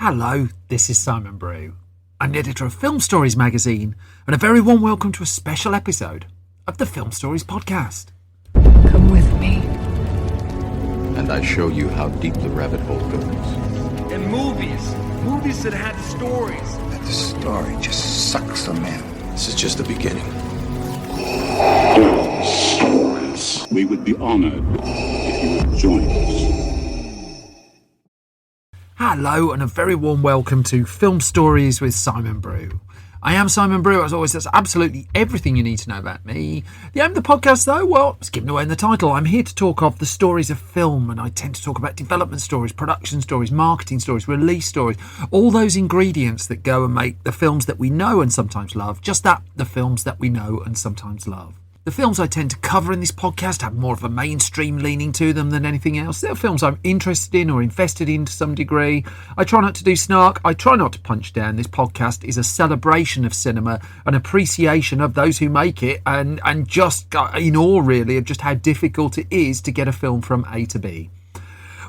Hello, this is Simon Brew. I'm the editor of Film Stories magazine, and a very warm welcome to a special episode of the Film Stories podcast. Come with me. And I show you how deep the rabbit hole goes. And movies that had stories. That the story just sucks them in. This is just the beginning. Stories. We would be honored if you would join us. Hello, and a very warm welcome to Film Stories with Simon Brew. I am Simon Brew. As always, that's absolutely everything you need to know about me. The aim of the podcast, though, well, it's given away in the title. I'm here to talk of the stories of film, and I tend to talk about development stories, production stories, marketing stories, release stories, all those ingredients that go and make the films that we know and sometimes love, just that, the films that we know and sometimes love. The films I tend to cover in this podcast have more of a mainstream leaning to them than anything else. They're films I'm interested in or invested in to some degree. I try not to do snark. I try not to punch down. This podcast is a celebration of cinema, an appreciation of those who make it, and just in awe, really, of just how difficult it is to get a film from A to B.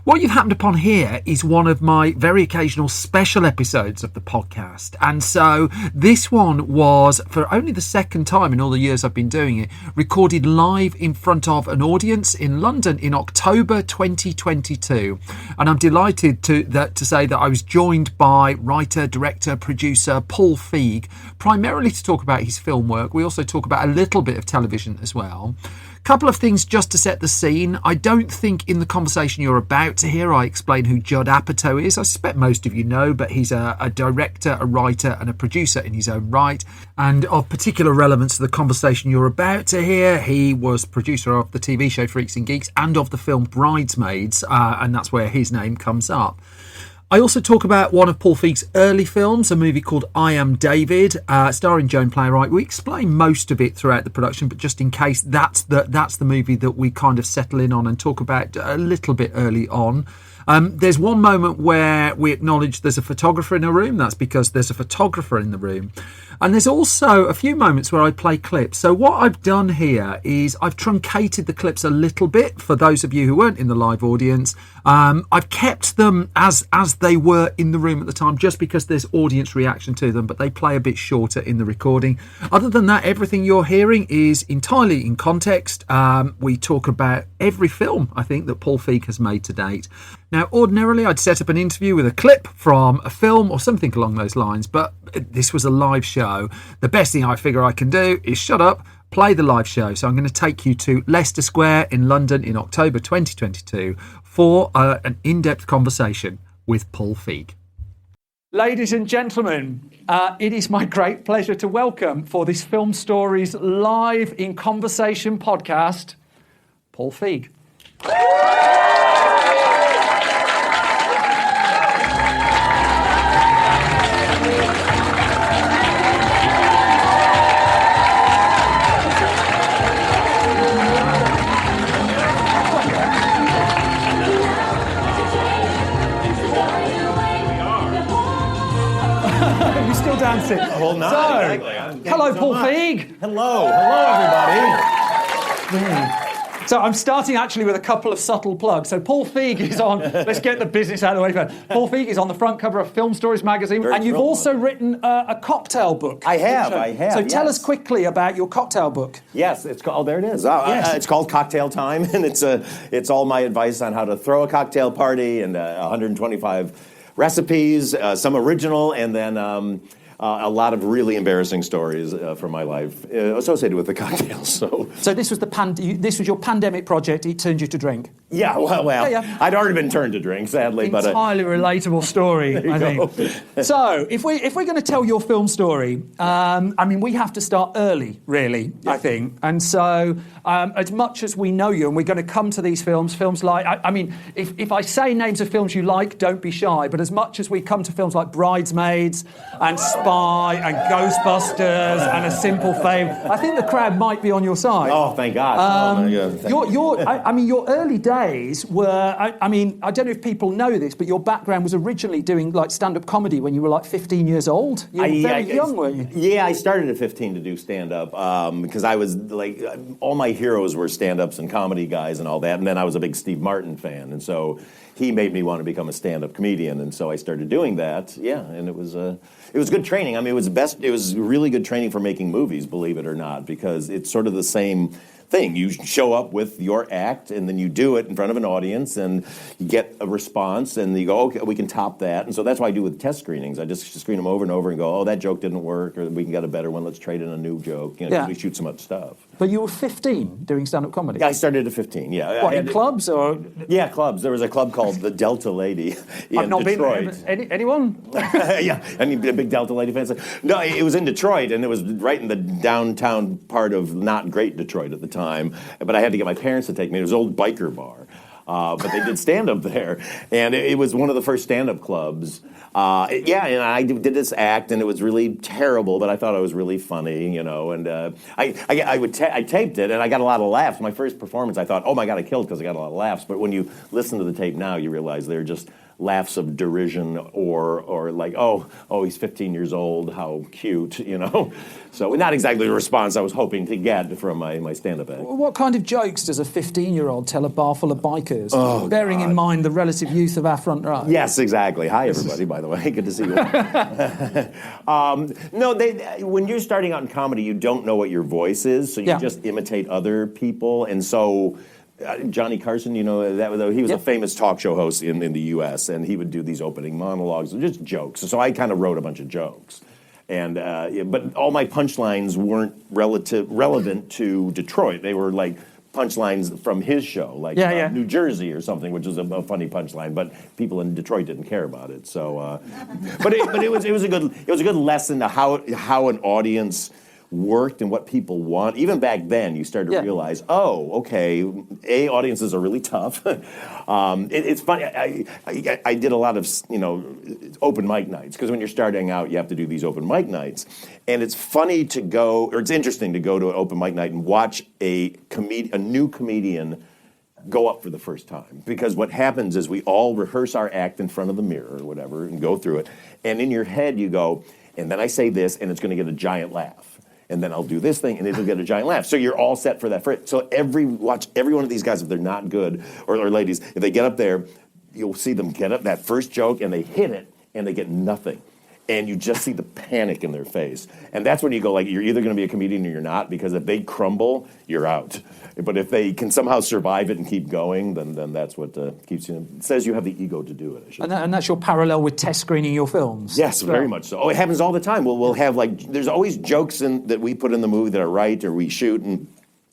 What you've happened upon here is one of my very occasional special episodes of the podcast. And so this one was, for only the second time in all the years I've been doing it, recorded live in front of an audience in London in October 2022. And I'm delighted to say that I was joined by writer, director, producer Paul Feig, primarily to talk about his film work. We also talk about a little bit of television as well. Couple of things just to set the scene. I don't think in the conversation you're about to hear I explain who Judd Apatow is. I suspect most of you know, but he's a director, a writer and a producer in his own right. And of particular relevance to the conversation you're about to hear, he was producer of the TV show Freaks Geeks and of the film Bridesmaids, and that's where his name comes up. I also talk about one of Paul Feig's early films, a movie called I Am David, starring Joan Playwright. We explain most of it throughout the production, but just in case, that's the movie that we kind of settle in on and talk about a little bit early on. There's one moment where we acknowledge there's a photographer in a room. That's because there's a photographer in the room. And there's also a few moments where I play clips. So what I've done here is I've truncated the clips a little bit for those of you who weren't in the live audience. I've kept them as they were in the room at the time, just because there's audience reaction to them, but they play a bit shorter in the recording. Other than that, everything you're hearing is entirely in context. We talk about every film, I think, that Paul Feig has made to date. Now, ordinarily, I'd set up an interview with a clip from a film or something along those lines, but this was a live show. The best thing I figure I can do is shut up, play the live show. So I'm going to take you to Leicester Square in London in October 2022 for an in-depth conversation with Paul Feig. Ladies and gentlemen, it is my great pleasure to welcome for this Film Stories live in conversation podcast, Paul Feig. Dancing. Well, not so, exactly. Hello, Paul Feig. Hello, everybody. So I'm starting actually with a couple of subtle plugs. So Paul Feig is on, let's get the business out of the way first. Paul Feig is on the front cover of Film Stories magazine, and you've also written a cocktail book. I have. So tell us quickly about your cocktail book. Yes, it's called, there it is. It's called Cocktail Time, and it's all my advice on how to throw a cocktail party and 125 recipes, some original, and then a lot of really embarrassing stories from my life associated with the cocktails. So this was this was your pandemic project. It turned you to drink. Yeah, well, yeah. I'd already been turned to drink, sadly. Entirely relatable story, I think. So if we're going to tell your film story, we have to start early, really. Yeah. I think, and so as much as we know you, and we're going to come to these films like, if I say names of films you like, don't be shy. But as much as we come to films like Bridesmaids and Spy and Ghostbusters and A Simple Favour, I think the crowd might be on your side. Oh, thank God. Your early days days were, I mean, I don't know if people know this, but your background was originally doing like stand-up comedy when you were like 15 years old. You were very young, weren't you? Yeah, I started at 15 to do stand-up because I was like, all my heroes were stand-ups and comedy guys and all that, and then I was a big Steve Martin fan, and so he made me want to become a stand-up comedian, and so I started doing that. Yeah, and it was good training. I mean, it was really good training for making movies, believe it or not, because it's sort of the same thing. You show up with your act, and then you do it in front of an audience, and you get a response, and you go, okay, we can top that. And so that's what I do with test screenings. I just screen them over and over and go, oh, that joke didn't work, or we can get a better one. Let's trade in a new joke. You know, we shoot some other stuff. But you were 15 doing stand-up comedy? Yeah, I started at 15, yeah. What, in clubs, or...? Yeah, clubs. There was a club called the Delta Lady in I've not Detroit. Been anyone? Yeah, any big Delta Lady fans? No, it was in Detroit, and it was right in the downtown part of not great Detroit at the time. But I had to get my parents to take me. It was an old biker bar. But they did stand-up there. And it was one of the first stand-up clubs. And I did this act, and it was really terrible, but I thought I was really funny, you know. And I taped it, and I got a lot of laughs. My first performance, I thought, oh, my God, I killed because I got a lot of laughs. But when you listen to the tape now, you realize they're just laughs of derision or like, oh, he's 15 years old, how cute, you know. So not exactly the response I was hoping to get from my stand-up act. What kind of jokes does a 15-year-old tell a bar full of bikers, bearing God. in mind the relative youth of our front row? Yes, exactly. Hi, everybody, by the way. Good to see you. When you're starting out in comedy, you don't know what your voice is, so you just imitate other people, and so... Johnny Carson, you know, he was a famous talk show host in the U.S., and he would do these opening monologues, just jokes. So I kind of wrote a bunch of jokes. And but all my punchlines weren't relevant to Detroit. They were like punchlines from his show, like New Jersey or something, which is a funny punchline. But people in Detroit didn't care about it. So, but it was a good lesson to how an audience worked and what people want. Even back then, you started to realize, audiences are really tough. It's funny. I did a lot of open mic nights, because when you're starting out, you have to do these open mic nights, and it's funny to go, or it's interesting to go to an open mic night and watch a new comedian go up for the first time, because what happens is we all rehearse our act in front of the mirror or whatever and go through it, and in your head you go, and then I say this, and it's going to get a giant laugh. And then I'll do this thing, and it'll get a giant laugh. So you're all set for that. So watch every one of these guys, if they're not good, or ladies, if they get up there, you'll see them get up that first joke, and they hit it, and they get nothing. And you just see the panic in their face. And that's when you go, like, you're either going to be a comedian or you're not, because if they crumble, you're out. But if they can somehow survive it and keep going, then that's what keeps you. It says you have the ego to do it. And that's your parallel with test screening your films? Yes, very much so. Oh, it happens all the time. We'll have, like, there's always jokes that we put in the movie that are right or we shoot, and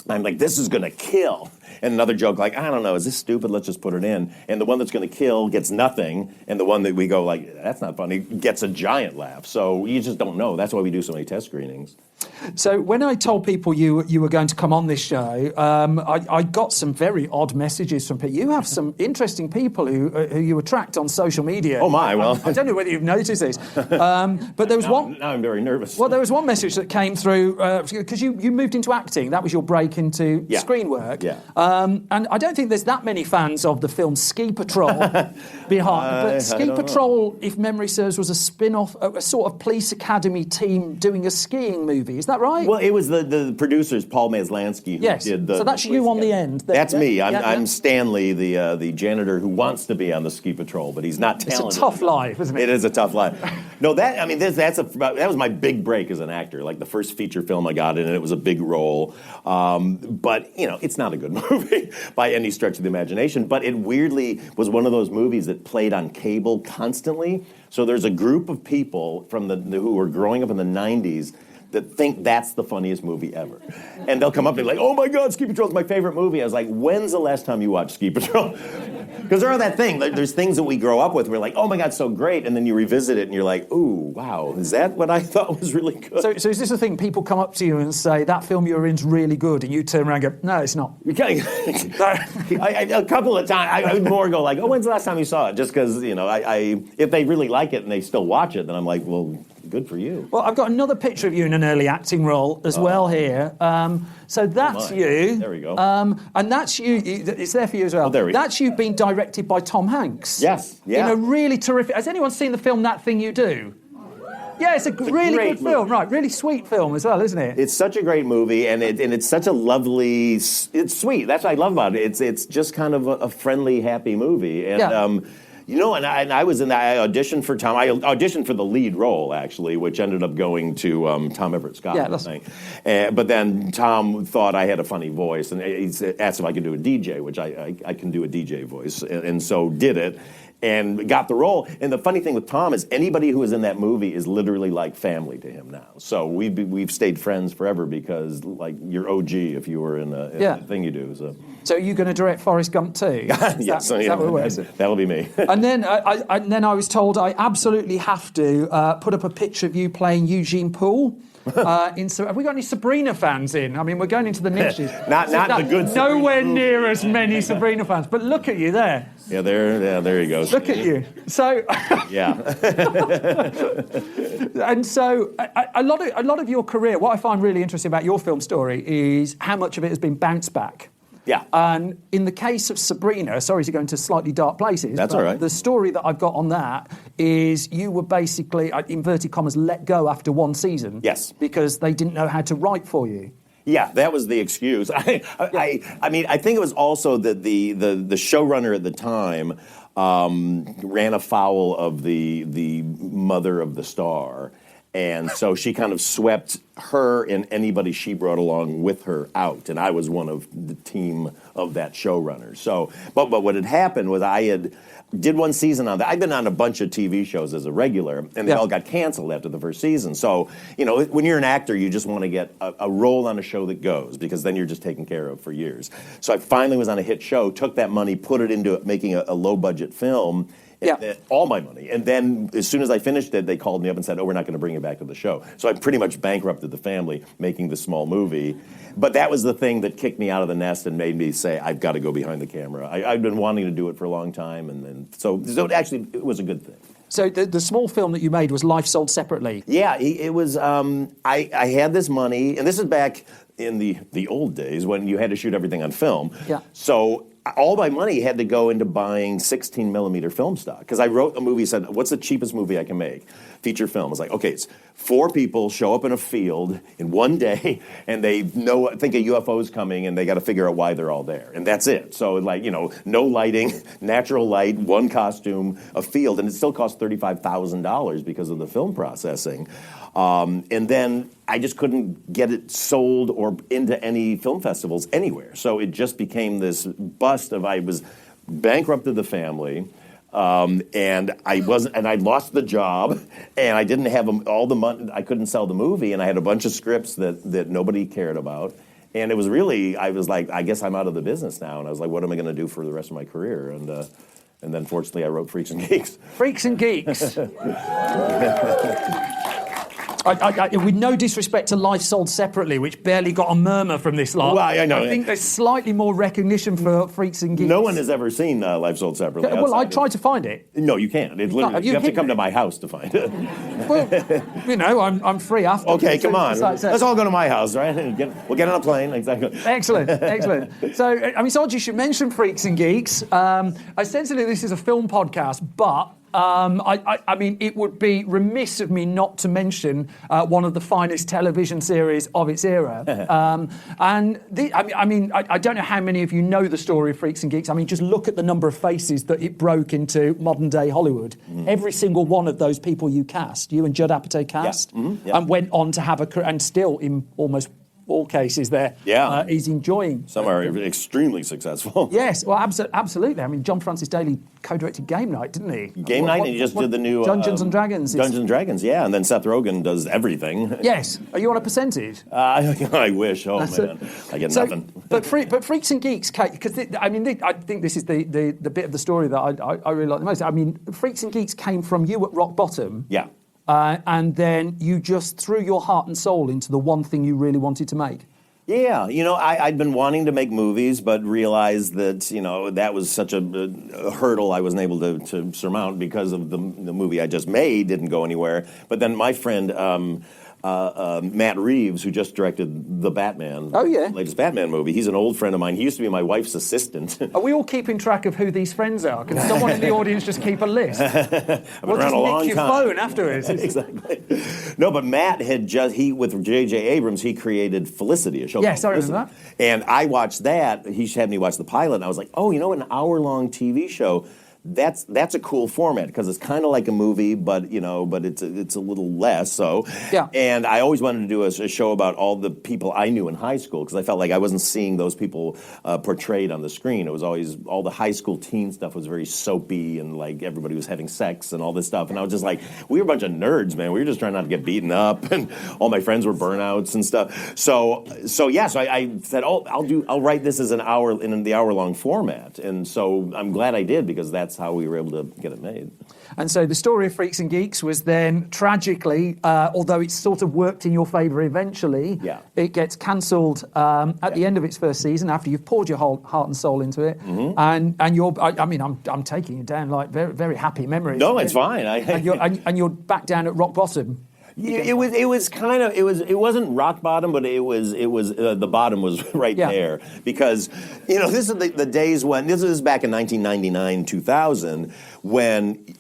I'm like, this is going to kill. And another joke, like, I don't know, is this stupid? Let's just put it in. And the one that's going to kill gets nothing, and the one that we go, like, that's not funny, gets a giant laugh. So you just don't know. That's why we do so many test screenings. So when I told people you were going to come on this show, I got some very odd messages from people. You have some interesting people who you attract on social media. Oh, my, well. I don't know whether you've noticed this. But there was one... Now I'm very nervous. Well, there was one message that came through, because you moved into acting. That was your break into screen work. Yeah. And I don't think there's that many fans of the film Ski Patrol behind. But Ski Patrol, if memory serves, was a spin-off, a sort of police academy team doing a skiing movie. Is that right? Well, it was the producers, Paul Maslansky, who did the... So that's you on the end. That's me. I'm Stanley, the janitor who wants to be on the Ski Patrol, but he's not talented. It's a tough life, isn't it? It is a tough life. No, that was my big break as an actor. Like the first feature film I got in, and it was a big role. But, it's not a good movie by any stretch of the imagination. But it weirdly was one of those movies that played on cable constantly. So there's a group of people who were growing up in the 90s that think that's the funniest movie ever. And they'll come up and be like, oh my God, Ski Patrol is my favorite movie. I was like, when's the last time you watched Ski Patrol? Because there are that thing, there's things that we grow up with, we're like, oh my God, so great, and then you revisit it and you're like, ooh, wow, is that what I thought was really good? So is this the thing, people come up to you and say, that film you're in's really good, and you turn around and go, no, it's not. A couple of times, I would more go like, oh, when's the last time you saw it? Just because, if they really like it and they still watch it, then I'm like, well, good for you. Well, I've got another picture of you in an early acting role as well here. So that's you. There we go. And that's you. It's there for you as well. Oh, there we go. That's you being directed by Tom Hanks. Yes, yeah. In a really terrific... Has anyone seen the film That Thing You Do? Yeah, it's a really great good film, movie. right? Really sweet film as well, isn't it? It's such a great movie, and it's such a lovely. It's sweet. That's what I love about it. It's just kind of a friendly, happy movie, and. Yeah. You know, and I was in that. I auditioned for Tom. I auditioned for the lead role, actually, which ended up going to Tom Everett Scott. Yeah, I think. But then Tom thought I had a funny voice, and he asked if I could do a DJ, which I can do a DJ voice, and so did it. And got the role. And the funny thing with Tom is anybody who is in that movie is literally like family to him now. So we've stayed friends forever because, like, you're OG if you were in the thing you do. So are you going to direct Forrest Gump too? Yes, is that what it was? That'll be me. And then I was told I absolutely have to put up a picture of you playing Eugene Poole. Have we got any Sabrina fans in? I mean, we're going into the niches. not the good. Nowhere near as many Sabrina fans, but look at you there. Yeah, there you go. Look at you. So yeah. And so a lot of your career, what I find really interesting about your film story is how much of it has been bounced back. Yeah. And in the case of Sabrina, sorry to go into slightly dark places. That's all right. The story that I've got on that is you were basically, inverted commas, let go after one season. Yes. Because they didn't know how to write for you. Yeah, that was the excuse. I mean, I think it was also that the showrunner at the time ran afoul of the mother of the star. And so she kind of swept her and anybody she brought along with her out. And I was one of the team of that showrunner. So, but what had happened was I did one season on that. I've been on a bunch of TV shows as a regular, and they all got canceled after the first season. So, you know, when you're an actor, you just want to get a role on a show that goes, because then you're just taken care of for years. So I finally was on a hit show, took that money, put it into making a low-budget film, all my money. And then as soon as I finished it, they called me up and said, oh, we're not going to bring you back to the show. So I pretty much bankrupted the family making this small movie. But that was the thing that kicked me out of the nest and made me say, I've got to go behind the camera. I've been wanting to do it for a long time. And so actually, it was a good thing. So the small film that you made was Life Sold Separately. Yeah, it was, I had this money, and this is back in the old days when you had to shoot everything on film. Yeah. So all my money had to go into buying 16-millimeter film stock, because I wrote a movie, said, what's the cheapest movie I can make? Feature film. I was like, okay, it's 4 people show up in a field in one day, and they think a UFO's coming, and they got to figure out why they're all there. And that's it. So, like, you know, no lighting, natural light, one costume, a field, and it still cost $35,000 because of the film processing. And then I just couldn't get it sold or into any film festivals anywhere. So it just became this bust of, I was bankrupted the family, and I lost the job, and I didn't have all the money. I couldn't sell the movie, and I had a bunch of scripts that nobody cared about. And it was really, I was like, I guess I'm out of the business now. And I was like, what am I going to do for the rest of my career? And then fortunately I wrote Freaks and Geeks. Freaks and Geeks. With no disrespect to Life Sold Separately, which barely got a murmur from this lot. Well, I know. I think there's slightly more recognition for Freaks and Geeks. No one has ever seen Life Sold Separately. Well, I tried to find it. No, you can't. It literally, you have to come to my house to find it. Well, you know, I'm free after. Okay, come on. Let's all go to my house, right? We'll get on a plane. Exactly. Excellent, excellent. So, I mean, it's odd you should mention Freaks and Geeks. Essentially, this is a film podcast, but I mean, it would be remiss of me not to mention one of the finest television series of its era. I don't know how many of you know the story of Freaks and Geeks. I mean, just look at the number of faces that it broke into modern-day Hollywood. Every single one of those people you cast, you and Judd Apatow cast, and went on to have and still in almost all cases there, he's enjoying. Some are extremely successful. Yes, well, absolutely. I mean, John Francis Daly co-directed Game Night, didn't he? Game Night, and he just did the new Dungeons and Dragons. Dungeons and Dragons, yeah, and then Seth Rogen does everything. Yes. Are you on a percentage? I wish. Oh, man. I get nothing. But Freaks and Geeks, because I think this is the bit of the story that I really like the most. I mean, Freaks and Geeks came from you at rock bottom. Yeah. And then you just threw your heart and soul into the one thing you really wanted to make. Yeah, I'd been wanting to make movies, but realized that, that was such a hurdle I wasn't able to surmount because of the movie I just made didn't go anywhere. But then my friend, Matt Reeves, who just directed the Batman, latest Batman movie, he's an old friend of mine. He used to be my wife's assistant. Are we all keeping track of who these friends are? Can someone in the audience just keep a list? We'll just nick your phone afterwards. Exactly. No, but Matt had with J.J. Abrams, he created Felicity, a show called I remember Felicity. that. And I watched that. He had me watch the pilot, and I was like, an hour-long TV show. That's a cool format because it's kind of like a movie, but it's a little less so. Yeah. And I always wanted to do a show about all the people I knew in high school because I felt like I wasn't seeing those people portrayed on the screen. It was always all the high school teen stuff was very soapy and like everybody was having sex and all this stuff. And I was just like, we were a bunch of nerds, man. We were just trying not to get beaten up, and all my friends were burnouts and stuff. So I said, I'll write this as an hour in the hour-long format, and so I'm glad I did because that's how we were able to get it made. And so the story of Freaks and Geeks was then tragically, although it sort of worked in your favour eventually, it gets cancelled at the end of its first season after you've poured your whole heart and soul into it. Mm-hmm. And you're, I'm taking you down like very, very happy memories. No, it's fine. And you're back down at rock bottom. It wasn't rock bottom, but it was the bottom was right there because this is the days when this is back in 1999, 2000 when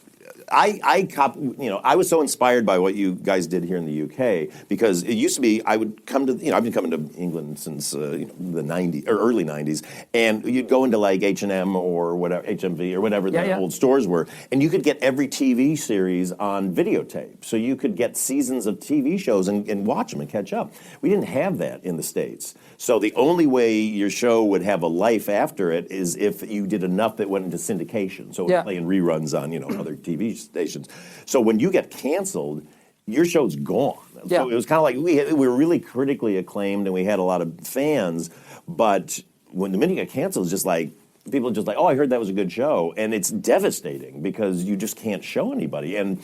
I was so inspired by what you guys did here in the UK because it used to be I would come to I've been coming to England since the 90s or early 90s, and you'd go into like H&M or whatever, HMV or whatever the old stores were, and you could get every TV series on videotape, so you could get seasons of TV shows and watch them and catch up. We didn't have that in the States, so the only way your show would have a life after it is if you did enough that went into syndication, so it would play in reruns on other TV stations. So when you get canceled, your show's gone. Yeah. So it was kind of like we were really critically acclaimed and we had a lot of fans, but when the minute you get canceled, it's just like people are just like, oh, I heard that was a good show, and it's devastating because you just can't show anybody. And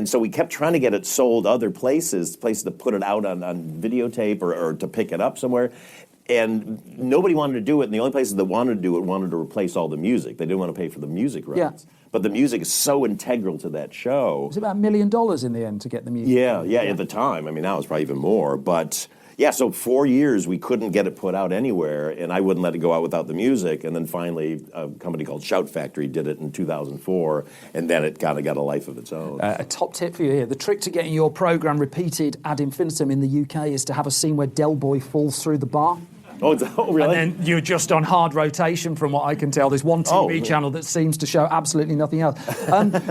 so we kept trying to get it sold other places to put it out on videotape or to pick it up somewhere. And nobody wanted to do it, and the only places that wanted to do it wanted to replace all the music. They didn't want to pay for the music rights. Yeah. But the music is so integral to that show. It was about $1 million in the end to get the music. Yeah, at the time. I mean, now it's probably even more. But, so 4 years we couldn't get it put out anywhere, and I wouldn't let it go out without the music. And then finally, a company called Shout Factory did it in 2004, and then it kind of got a life of its own. A top tip for you here. The trick to getting your programme repeated ad infinitum in the UK is to have a scene where Del Boy falls through the bar. Oh, really? And then you're just on hard rotation from what I can tell. There's one TV channel that seems to show absolutely nothing else.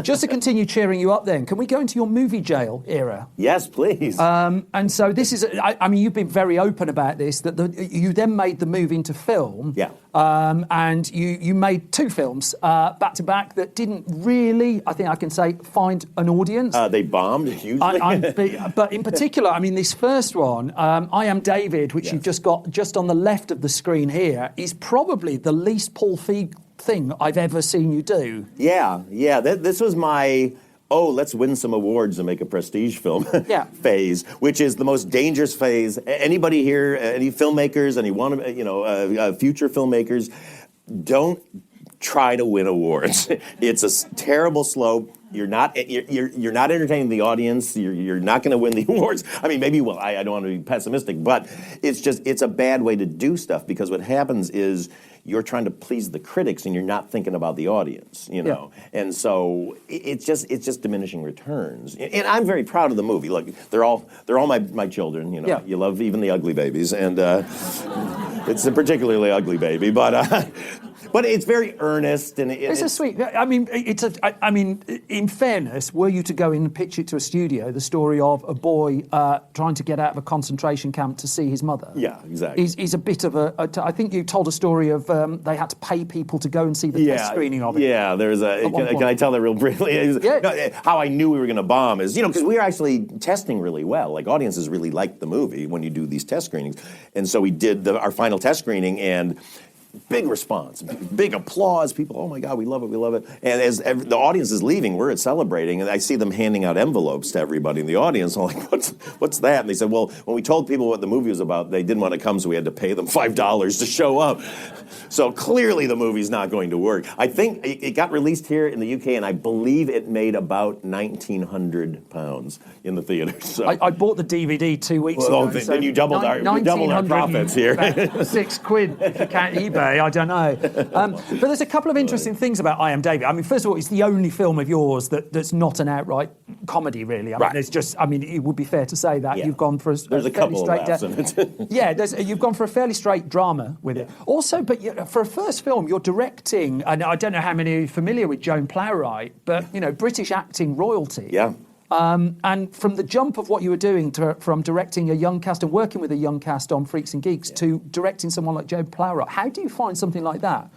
Just to continue cheering you up then, can we go into your movie jail era? Yes, please. And so this is, I mean, you've been very open about this, that you then made the move into film. Yeah. And you made two films back to back that didn't really, I think I can say, find an audience. They bombed hugely. But in particular, I mean, this first one, I Am David, which you've just got just on the left of the screen here, is probably the least Paul Feig thing I've ever seen you do. Yeah. This was my let's win some awards and make a prestige film phase, which is the most dangerous phase. Anybody here, any filmmakers, future filmmakers, don't try to win awards. It's a terrible slope. You're not entertaining the audience. You're not going to win the awards. I mean, maybe I don't want to be pessimistic, but it's a bad way to do stuff because what happens is you're trying to please the critics and you're not thinking about the audience, And so it's just diminishing returns. And I'm very proud of the movie. Look, they're all my children. You love even the ugly babies, and it's a particularly ugly baby, but it's very earnest and it's a sweet. I mean, in fairness, were you to go in and pitch it to a studio, the story of a boy trying to get out of a concentration camp to see his mother? Yeah, exactly. Is a bit of I think you told a story of they had to pay people to go and see the test screening of it. Yeah, there's a. Can I tell that real briefly? How I knew we were going to bomb is because we were actually testing really well. Like audiences really liked the movie when you do these test screenings, and so we did our final test screening and. big response, big applause. People, oh my God, we love it, we love it. And as the audience is leaving, we're celebrating, and I see them handing out envelopes to everybody in the audience. I'm like, what's that? And they said, well, when we told people what the movie was about, they didn't want to come, so we had to pay them $5 to show up. So clearly the movie's not going to work. I think it got released here in the UK, and I believe it made about £1,900 in the theater. So. I bought the DVD 2 weeks ago. Then you doubled our profits here. £6 if you count eBay, I don't know. But there's a couple of interesting things about I Am David. I mean, first of all, it's the only film of yours that's not an outright comedy, really. I mean, there's just, I mean, it would be fair to say that you've gone for there's a fairly couple straight of laughs in it. Yeah, you've gone for a fairly straight drama with it. Also, but for a first film, you're directing, and I don't know how many are familiar with Joan Plowright, but, British acting royalty. Yeah. And from the jump of what you were doing from directing a young cast and working with a young cast on Freaks and Geeks to directing someone like Joan Plowright, how do you find something like that?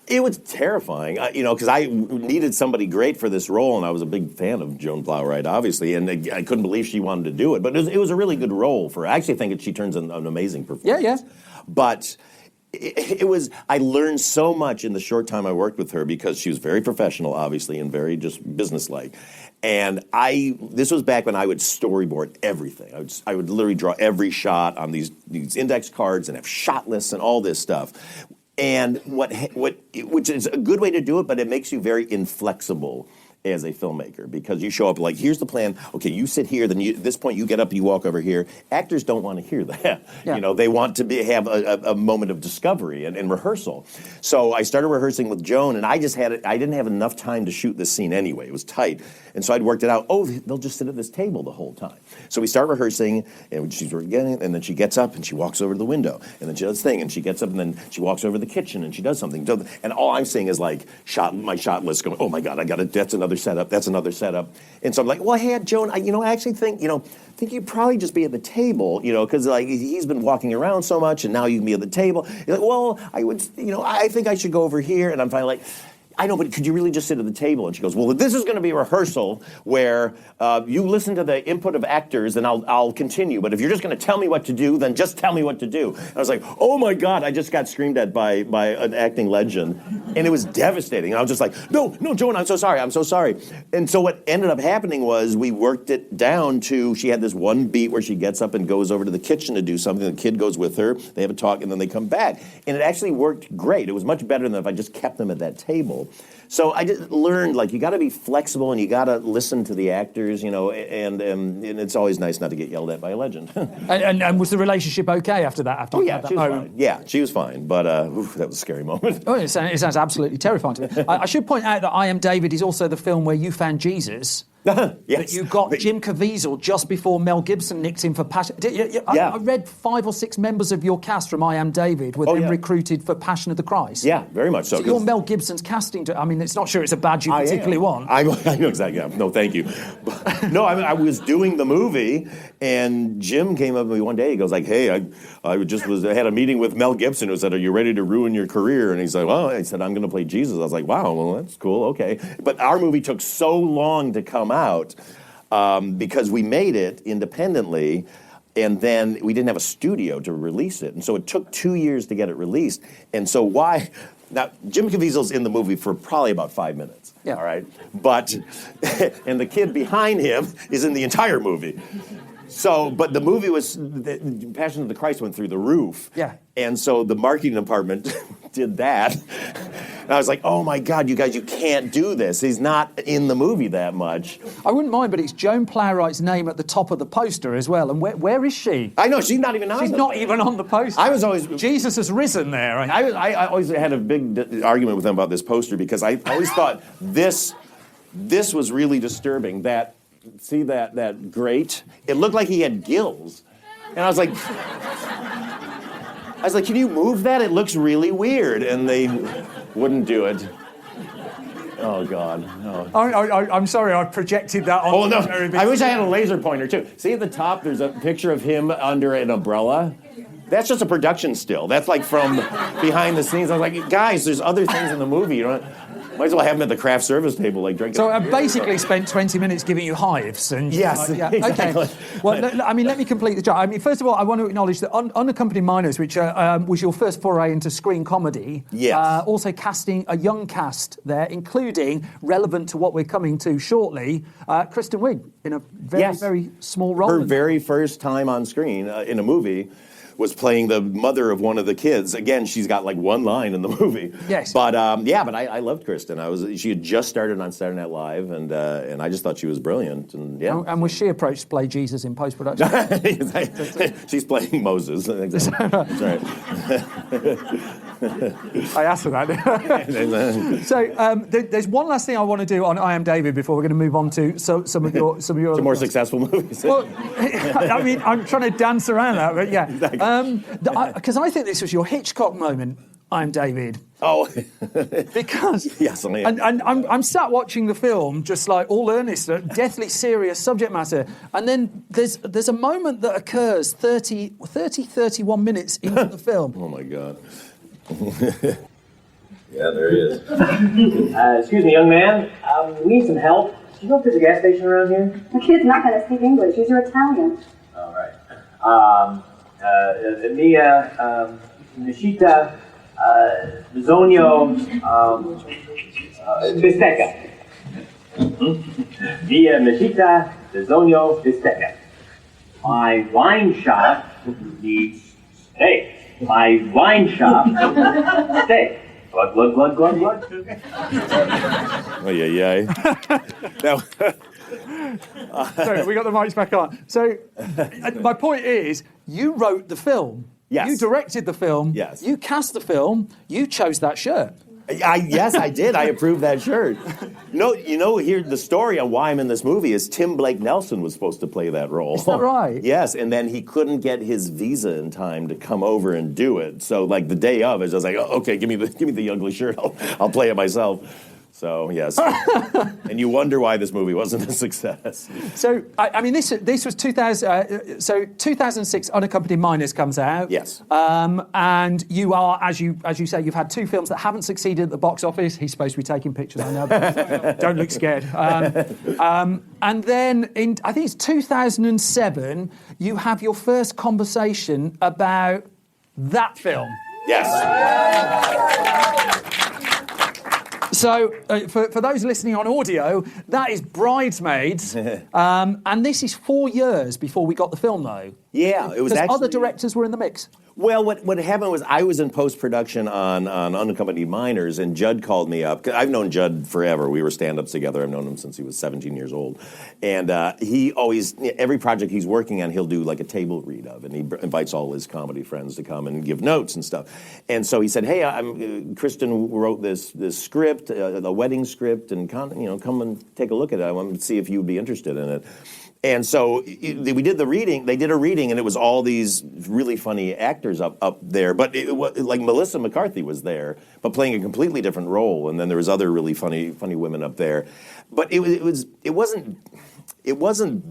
It was terrifying, because I needed somebody great for this role, and I was a big fan of Joan Plowright, obviously, and I couldn't believe she wanted to do it. But it was a really good role for her. I actually think she turns an amazing performance. Yeah. But I learned so much in the short time I worked with her because she was very professional, obviously, and very just businesslike. And this was back when I would storyboard everything. I would literally draw every shot on these index cards and have shot lists and all this stuff. And which is a good way to do it, but it makes you very inflexible as a filmmaker, because you show up like, here's the plan. Okay, you sit here. Then at this point, you get up, you walk over here. Actors don't want to hear that. Yeah. They want to have a moment of discovery and rehearsal. So I started rehearsing with Joan, and I didn't have enough time to shoot this scene anyway. It was tight, and so I'd worked it out. Oh, they'll just sit at this table the whole time. So we start rehearsing, and she's getting, and then she gets up and she walks over to the window, and then she does this thing, and she gets up and then she walks over to the kitchen and she does something. And all I'm seeing is like my shot list going. Oh my God, that's another setup. That's another setup. And so I'm like, well, hey, Joan, I actually think you'd probably just be at the table, because like he's been walking around so much, and now you can be at the table. You're like, well, I think I should go over here. And I'm finally like, I know, but could you really just sit at the table? And she goes, well, this is going to be a rehearsal where you listen to the input of actors, and I'll continue. But if you're just going to tell me what to do, then just tell me what to do. And I was like, oh my God, I just got screamed at by an acting legend. And it was devastating. And I was just like, no, Joan, I'm so sorry. And so what ended up happening was we worked it down to, she had this one beat where she gets up and goes over to the kitchen to do something. The kid goes with her. They have a talk, and then they come back. And it actually worked great. It was much better than if I just kept them at that table. So I just learned, like, you got to be flexible and you got to listen to the actors, and it's always nice not to get yelled at by a legend. and was the relationship okay after that? She was fine. Yeah, she was fine, but that was a scary moment. Oh, it sounds absolutely terrifying to me. I should point out that I Am David is also the film where you found Jesus. Yes. That you got Jim Caviezel just before Mel Gibson nicked him for Passion. I read 5 or 6 members of your cast from I Am David were then recruited for Passion of the Christ. Yeah, very much so. So you're Mel Gibson's casting. It's not sure it's a badge you particularly want. I know exactly. Yeah. No, thank you. No, I was doing the movie, and Jim came up to me one day. He goes like, "Hey, I had a meeting with Mel Gibson who said, 'Are you ready to ruin your career?' And he's like, 'Well,' I said, 'I'm going to play Jesus.' I was like, 'Wow, well that's cool, okay.' But our movie took so long to come out because we made it independently. And then we didn't have a studio to release it. And so it took 2 years to get it released. And so now, Jim Caviezel's in the movie for probably about 5 minutes. Yeah. All right? But, and the kid behind him is in the entire movie. So, but the movie the Passion of the Christ went through the roof. Yeah. And so the marketing department did that. And I was like, oh my God, you guys, you can't do this. He's not in the movie that much. I wouldn't mind, but it's Joan Plowright's name at the top of the poster as well. And where is she? I know, she's not even on She's not even on the poster. I was always... Jesus has risen there. I always had a big argument with them about this poster because I always thought this was really disturbing. See that grate? It looked like he had gills. And I was like, can you move that? It looks really weird. And they wouldn't do it. Oh, God. No. I'm sorry, I projected that on. Oh, no. I wish I had a laser pointer, too. See at the top, there's a picture of him under an umbrella. That's just a production still. That's like from behind the scenes. I was like, guys, there's other things in the movie. Might as well have him at the craft service table, like drinking. So I basically spent 20 minutes giving you hives. And Yes, exactly. Okay. Well, let me complete the job. I mean, first of all, I want to acknowledge that Unaccompanied Minors, which was your first foray into screen comedy, yes. Also casting a young cast there, including, relevant to what we're coming to shortly, Kristen Wiig in a very, very small role. Her very first time on screen in a movie was playing the mother of one of the kids. Again, she's got like one line in the movie. Yes. But I loved Kristen. She had just started on Saturday Night Live, and I just thought she was brilliant. And yeah. And was she approached to play Jesus in post-production? She's playing Moses. That's right. I asked her that. So there's one last thing I want to do on I Am David before we're going to move on to some of your Some more successful movies. Well, I mean, I'm trying to dance around that, but yeah. Exactly. Because I think this was your Hitchcock moment, I'm David. Oh. Because... Yes, I am. And I'm sat watching the film, just like all earnest, deathly serious subject matter, and then there's a moment that occurs 31 minutes into the film. Oh, my God. Yeah, there he is. Excuse me, young man. We need some help. Do you know if there's a gas station around here? The kid's not going to speak English. He's your Italian. All right. Mia, Nishita, Bisogno, bistecca. Mia, Nishita, Bisogno, bistecca. My wine shop needs steak. My wine shop steak. Glug, glug, glug, glug, glug. Oh, yeah. So we got the mics back on. So my point is, you wrote the film. Yes. You directed the film. Yes. You cast the film. You chose that shirt. Yes, I did. I approved that shirt. No, here the story on why I'm in this movie is Tim Blake Nelson was supposed to play that role. Is that right? Yes, and then he couldn't get his visa in time to come over and do it. So, like the day of, I was just like, oh, okay, give me the ugly shirt. I'll play it myself. So yes, and you wonder why this movie wasn't a success. So I mean, this was 2000. So 2006, Unaccompanied Minors comes out. Yes. And you are, as you say, you've had two films that haven't succeeded at the box office. He's supposed to be taking pictures. I know. But don't look scared. And then I think it's 2007. You have your first conversation about that film. Yes. So, for those listening on audio, that is Bridesmaids, and this is 4 years before we got the film, though. Yeah, it was actually... other directors were in the mix. Well, what happened was I was in post-production on Unaccompanied Minors, and Judd called me up. I've known Judd forever. We were stand-ups together. I've known him since he was 17 years old. And he always, every project he's working on, he'll do like a table read of, and he invites all his comedy friends to come and give notes and stuff. And so he said, hey, Kristen wrote this script, the wedding script, and come and take a look at it. I want to see if you'd be interested in it. And so we did the reading. They did a reading, and it was all these really funny actors up there. But it was, like Melissa McCarthy was there, but playing a completely different role. And then there was other really funny women up there. But it wasn't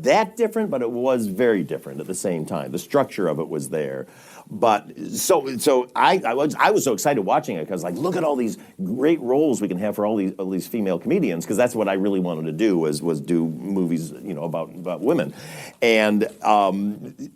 that different, but it was very different at the same time. The structure of it was there. But so I was so excited watching it because, like, look at all these great roles we can have for all these female comedians, because that's what I really wanted to do was do movies about women. And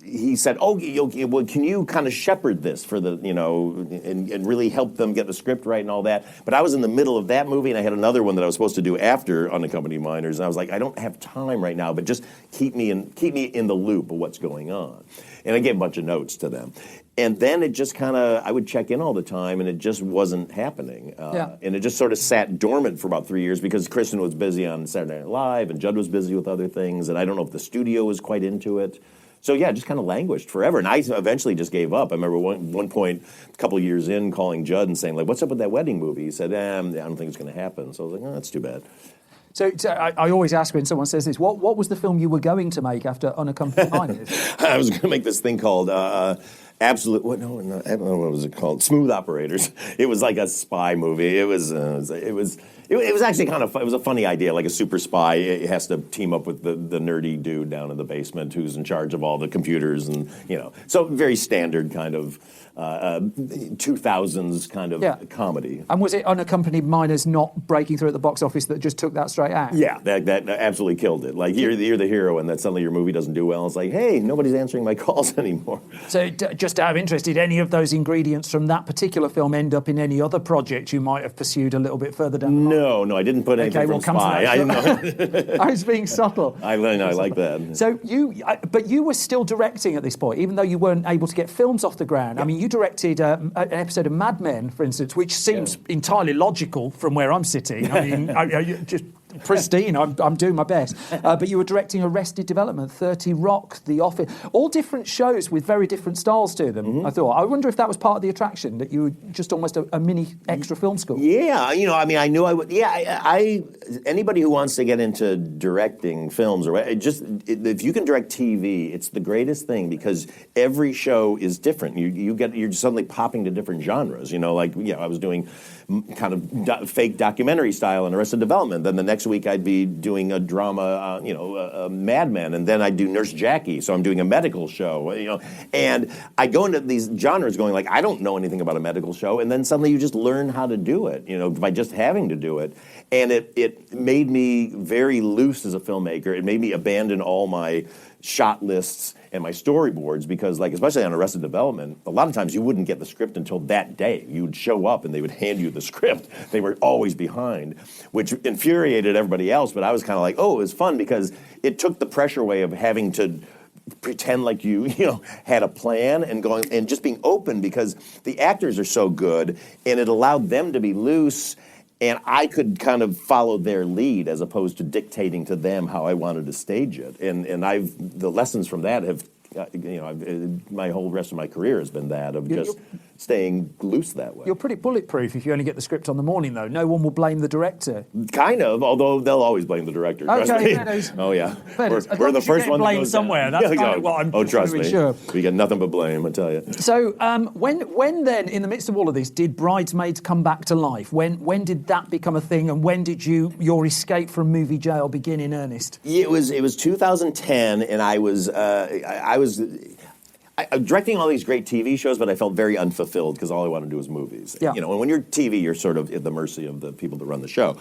he said, oh, well, can you kind of shepherd this for the and really help them get the script right and all that? But I was in the middle of that movie, and I had another one that I was supposed to do after Unaccompanied Minors, and I was like, I don't have time right now, but just keep me in the loop of what's going on. And I gave a bunch of notes to them. And then it just kind of, I would check in all the time, and it just wasn't happening. And it just sort of sat dormant for about 3 years because Kristen was busy on Saturday Night Live, and Judd was busy with other things, and I don't know if the studio was quite into it. So yeah, it just kind of languished forever. And I eventually just gave up. I remember one point, a couple of years in, calling Judd and saying, like, what's up with that wedding movie? He said, I don't think it's going to happen. So I was like, oh, that's too bad. So I always ask when someone says this, what was the film you were going to make after Unaccompanied Minors? I was going to make this thing called Absolutely. What? No, I don't know what was it called. Smooth Operators. It was like a spy movie. It was actually kind of. It was a funny idea. Like a super spy, it has to team up with the nerdy dude down in the basement who's in charge of all the computers, and so very standard kind of 2000s kind of comedy. And was it unaccompanied minors not breaking through at the box office that just took that straight out? Yeah, that absolutely killed it. Like you're the hero, and then suddenly your movie doesn't do well. It's like, hey, nobody's answering my calls anymore. So, just out of interest, did any of those ingredients from that particular film end up in any other project you might have pursued a little bit further down the line? No, I didn't put anything from Spy. I didn't know. I was being subtle. I like that. So but you were still directing at this point, even though you weren't able to get films off the ground. I mean, you directed an episode of Mad Men, for instance, which seems entirely logical from where I'm sitting. I mean, just pristine. I'm doing my best. But you were directing Arrested Development, 30 Rock, The Office, all different shows with very different styles to them. Mm-hmm. I thought. I wonder if that was part of the attraction, that you were just almost a mini extra film school. Yeah, I mean, I knew I would. Yeah, anybody who wants to get into directing films if you can direct TV, it's the greatest thing because every show is different. You're suddenly popping to different genres. I was doing kind of fake documentary style in Arrested Development. Then the next week I'd be doing a drama, Mad Men, and then I'd do Nurse Jackie. So I'm doing a medical show, and I go into these genres going like, I don't know anything about a medical show, and then suddenly you just learn how to do it, by just having to do it. And it made me very loose as a filmmaker. It made me abandon all my shot lists and my storyboards because, especially on Arrested Development, a lot of times you wouldn't get the script until that day. You would show up and they would hand you the script. They were always behind, which infuriated everybody else. But I was kind of like, oh, it was fun because it took the pressure away of having to pretend like you had a plan and just being open because the actors are so good and it allowed them to be loose. And I could kind of follow their lead as opposed to dictating to them how I wanted to stage it. And the lessons from that have, my whole rest of my career has been that of just staying loose that way. You're pretty bulletproof if you only get the script on the morning, though. No one will blame the director. Kind of, although they'll always blame the director. Okay, oh yeah, we're the first one blame somewhere. That's kind of what I'm trust me. Sure. We get nothing but blame, I tell you. So when then, in the midst of all of this, did Bridesmaids come back to life? When did that become a thing, and when did your escape from movie jail begin in earnest? It was 2010, and I was directing all these great TV shows, but I felt very unfulfilled because all I wanted to do was movies. Yeah. And when you're TV, you're sort of at the mercy of the people that run the show.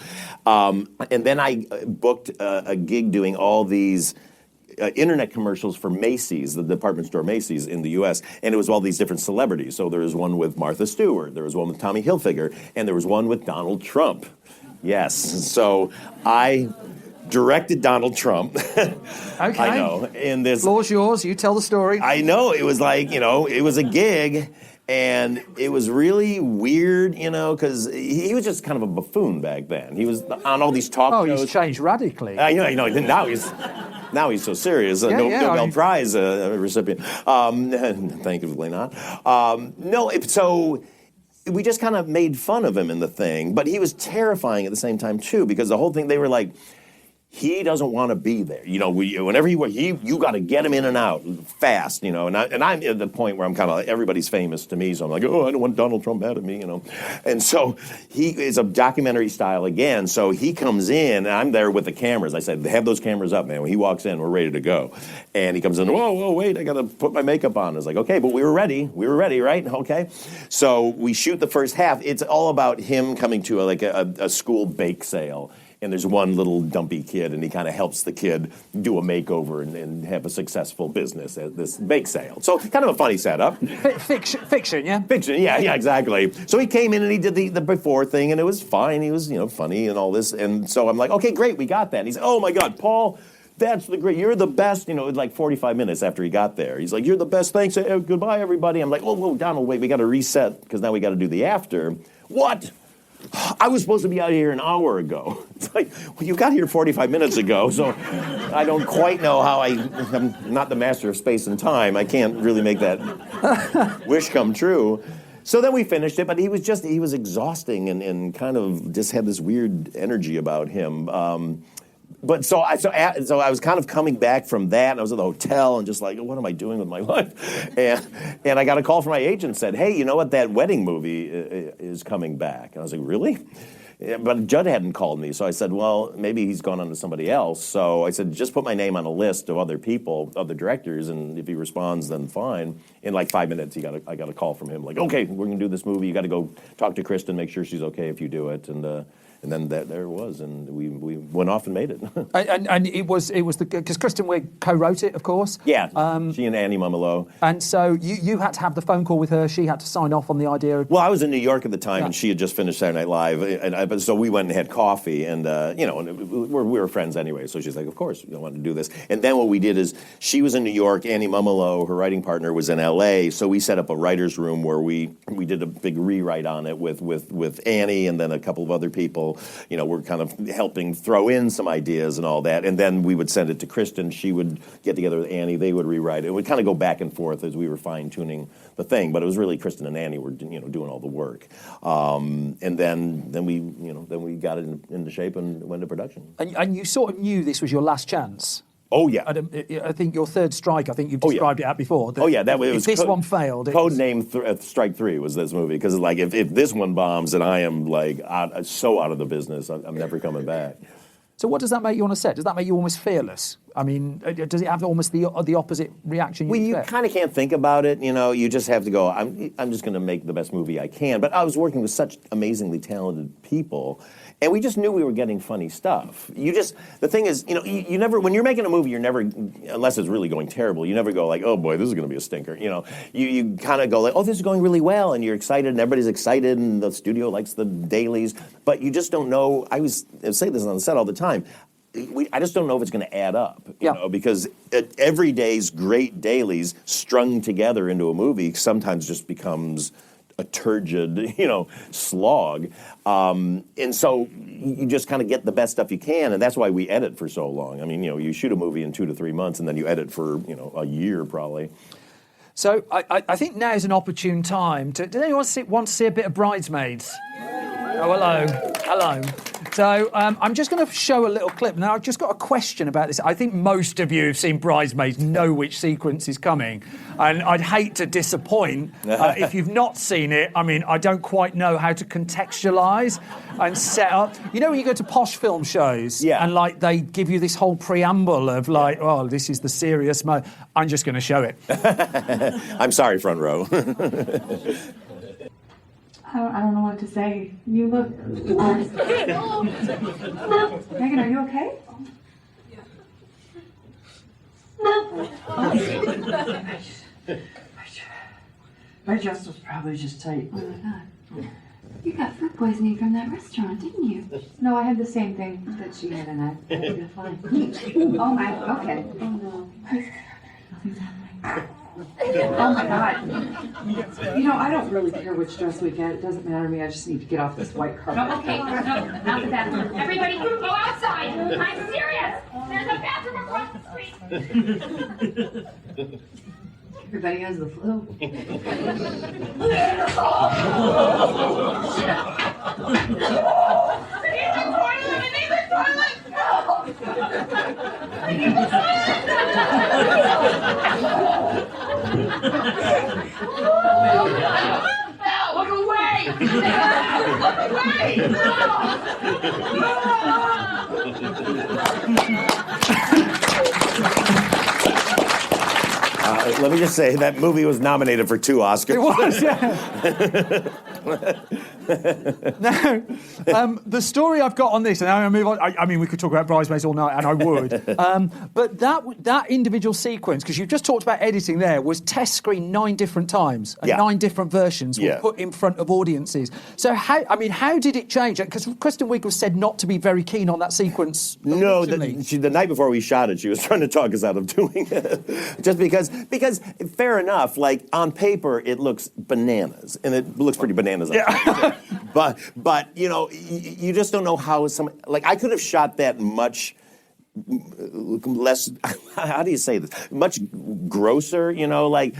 And then I booked a gig doing all these internet commercials for Macy's, the department store Macy's in the U.S., and it was all these different celebrities. So there was one with Martha Stewart, there was one with Tommy Hilfiger, and there was one with Donald Trump. Yes. So I directed Donald Trump. Okay. I know. In this, floor's yours. You tell the story. I know. It was like, it was a gig, and it was really weird, because he was just kind of a buffoon back then. He was on all these talk shows. Oh, he's changed radically. I know. Now he's so serious. Nobel Prize recipient. Thankfully not. So we just kind of made fun of him in the thing, but he was terrifying at the same time too, because the whole thing, they were like, he doesn't want to be there. Whenever you got to get him in and out fast, And I'm at the point where I'm kind of like, everybody's famous to me, so I'm like, oh, I don't want Donald Trump mad at me, And so he is a documentary style again. So he comes in, and I'm there with the cameras. I said, have those cameras up, man. When he walks in, we're ready to go. And he comes in, whoa, wait, I got to put my makeup on. I was like, okay, but we were ready. We were ready, right? Okay. So we shoot the first half. It's all about him coming to a school bake sale. And there's one little dumpy kid, and he kind of helps the kid do a makeover and have a successful business at this bake sale. So kind of a funny setup. Fiction, yeah? Fiction, yeah, exactly. So he came in and he did the before thing, and it was fine. He was, funny and all this. And so I'm like, okay, great, we got that. And he said, oh, my God, Paul, you're the best. It was like 45 minutes after he got there. He's like, you're the best, thanks, goodbye, everybody. I'm like, whoa, Donald, wait, we got to reset, because now we got to do the after. What? I was supposed to be out here an hour ago. It's like, well, you got here 45 minutes ago, so I don't quite know how I'm not the master of space and time. I can't really make that wish come true. So then we finished it, but he was exhausting and kind of just had this weird energy about him. But so I was kind of coming back from that, and I was at the hotel and just like, what am I doing with my life? And I got a call from my agent and said, hey, you know what, that wedding movie is coming back. And I was like, really? Yeah, but Judd hadn't called me, so I said, well, maybe he's gone on to somebody else. So I said, just put my name on a list of other people, other directors, and if he responds, then fine. In like 5 minutes, I got a call from him, like, okay, we're going to do this movie. You got to go talk to Kristen, make sure she's okay if you do it. And then there it was, and we went off and made it. and it was because Kristen Wiig co-wrote it, of course. Yeah, she and Annie Mumolo. And so you had to have the phone call with her. She had to sign off on the idea. Well, I was in New York at the time, and she had just finished Saturday Night Live, so we went and had coffee, and we were friends anyway. So she's like, "Of course, you want to do this." And then what we did is, she was in New York. Annie Mumolo, her writing partner, was in L.A. So we set up a writers' room where we did a big rewrite on it with Annie and then a couple of other people. We're kind of helping throw in some ideas and all that. And then we would send it to Kristen. She would get together with Annie. They would rewrite it. It would kind of go back and forth as we were fine-tuning the thing. But it was really Kristen and Annie were doing all the work. And then we got it into shape and went to production. And you sort of knew this was your last chance. Oh, yeah. I think your third strike, I think you've described it out before. If this one failed. Code name Strike 3 was this movie. Because like, if this one bombs, then I am like so out of the business, I'm never coming back. So what does that make you on a set? Does that make you almost fearless? I mean, does it have almost the opposite reaction you expect? You kind of can't think about it, you just have to go, I'm just going to make the best movie I can. But I was working with such amazingly talented people, and we just knew we were getting funny stuff. The thing is, you never, when you're making a movie, you're never, unless it's really going terrible, you never go like, oh boy, this is going to be a stinker. You kind of go like, oh, this is going really well, and you're excited, and everybody's excited, and the studio likes the dailies, but you just don't know. I say this on the set all the time. I just don't know if it's going to add up, because every day's great dailies strung together into a movie sometimes just becomes a turgid, slog. And so you just kind of get the best stuff you can, and that's why we edit for so long. I mean, you shoot a movie in 2 to 3 months, and then you edit for, a year probably. So I think now is an opportune time to... Does anyone want to see a bit of Bridesmaids? Oh, hello. So I'm just going to show a little clip. Now, I've just got a question about this. I think most of you who've seen Bridesmaids know which sequence is coming. And I'd hate to disappoint if you've not seen it. I mean, I don't quite know how to contextualise and set up. When you go to posh film shows and, like, they give you this whole preamble of, like, oh, this is the serious mode. I'm just going to show it. I'm sorry, front row. I don't know what to say. You look... Megan, are you okay? My chest was probably just tight. Oh my God. You got food poisoning from that restaurant, didn't you? No, I had the same thing that she had, and I feel fine. Oh my, okay. Oh no. Nothing's happening. Oh my God. I don't really care which dress we get. It doesn't matter to me. I just need to get off this white carpet. No, okay, no, not the bathroom. Everybody go outside. I'm serious. There's a bathroom across the street. Everybody has the flu. Look away! Let me just say, that movie was nominated for 2 Oscars. It was, yeah. Now, the story I've got on this, and I'm going to move on. I mean, we could talk about Bridesmaids all night, and I would. But that individual sequence, because you've just talked about editing there, was test screened 9 different times, and 9 different versions were put in front of audiences. So, how did it change? Because Kristen Wiig was said not to be very keen on that sequence. No, the night before we shot it, she was trying to talk us out of doing it. Just because, fair enough, like, on paper, it looks bananas, and it looks pretty bananas on paper. But you just don't know how like, I could have shot that much less, how do you say this? Much grosser, like,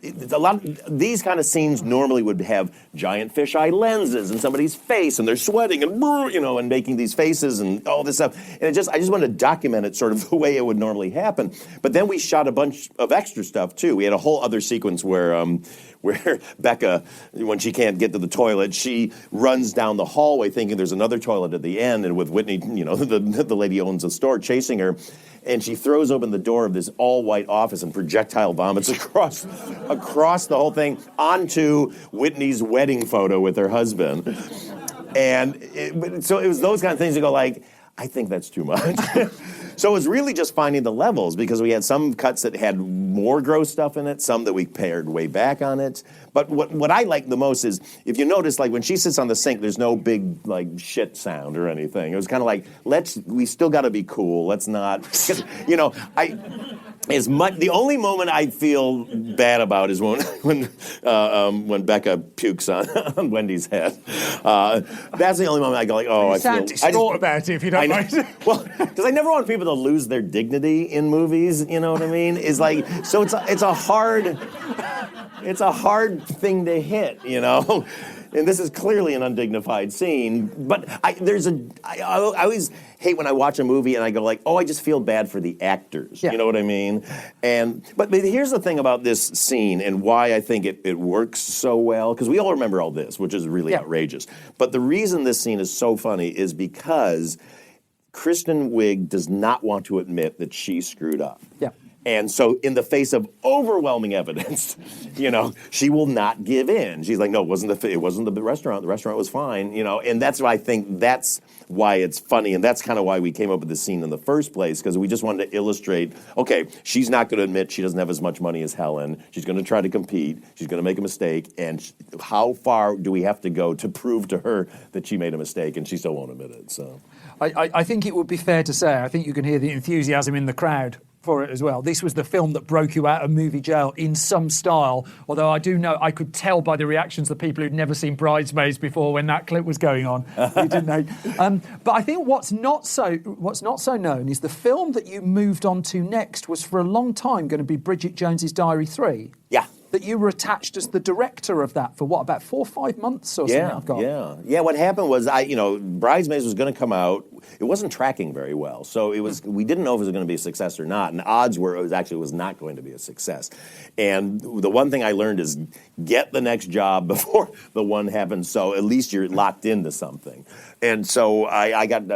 these kind of scenes normally would have giant fisheye lenses and somebody's face, and they're sweating and and making these faces and all this stuff. And I just wanted to document it sort of the way it would normally happen. But then we shot a bunch of extra stuff too. We had a whole other sequence where Becca, when she can't get to the toilet, she runs down the hallway thinking there's another toilet at the end, and with Whitney, the lady who owns the store, chasing her. And she throws open the door of this all-white office and projectile vomits across the whole thing onto Whitney's wedding photo with her husband. And so it was those kind of things you go like, I think that's too much. So it was really just finding the levels, because we had some cuts that had more gross stuff in it, some that we pared way back on it. But what I like the most is, if you notice, like when she sits on the sink, there's no big like shit sound or anything. It was kind of like, we still got to be cool. Let's not, the only moment I feel bad about is when Becca pukes on Wendy's head. That's the only moment I go like, oh, I thought about it, if you don't mind. Well, because I never want people to lose their dignity in movies. You know what I mean? It's like, so it's a hard thing to hit. And this is clearly an undignified scene, but I always hate when I watch a movie and I go like, oh, I just feel bad for the actors. Yeah. You know what I mean? But here's the thing about this scene and why I think it works so well, because we all remember all this, which is really outrageous. But the reason this scene is so funny is because Kristen Wiig does not want to admit that she screwed up. Yeah. And so in the face of overwhelming evidence, she will not give in. She's like, no, it wasn't the restaurant. The restaurant was fine, and that's why I think that's why it's funny. And that's kind of why we came up with this scene in the first place, because we just wanted to illustrate, okay, she's not going to admit she doesn't have as much money as Helen. She's going to try to compete. She's going to make a mistake. And how far do we have to go to prove to her that she made a mistake? And she still won't admit it. So I think it would be fair to say, I think you can hear the enthusiasm in the crowd for it as well. This was the film that broke you out of movie jail in some style, although I do know, I could tell by the reactions of people who'd never seen Bridesmaids before when that clip was going on. Didn't they? But I think what's not so known is the film that you moved on to next was for a long time going to be Bridget Jones's Diary 3. Yeah. That you were attached as the director of that for about 4 or 5 months or something? Yeah. What happened was, Bridesmaids was going to come out. It wasn't tracking very well, so we didn't know if it was going to be a success or not. And the odds were it was not going to be a success. And the one thing I learned is get the next job before the one happens, so at least you're locked into something. And so I got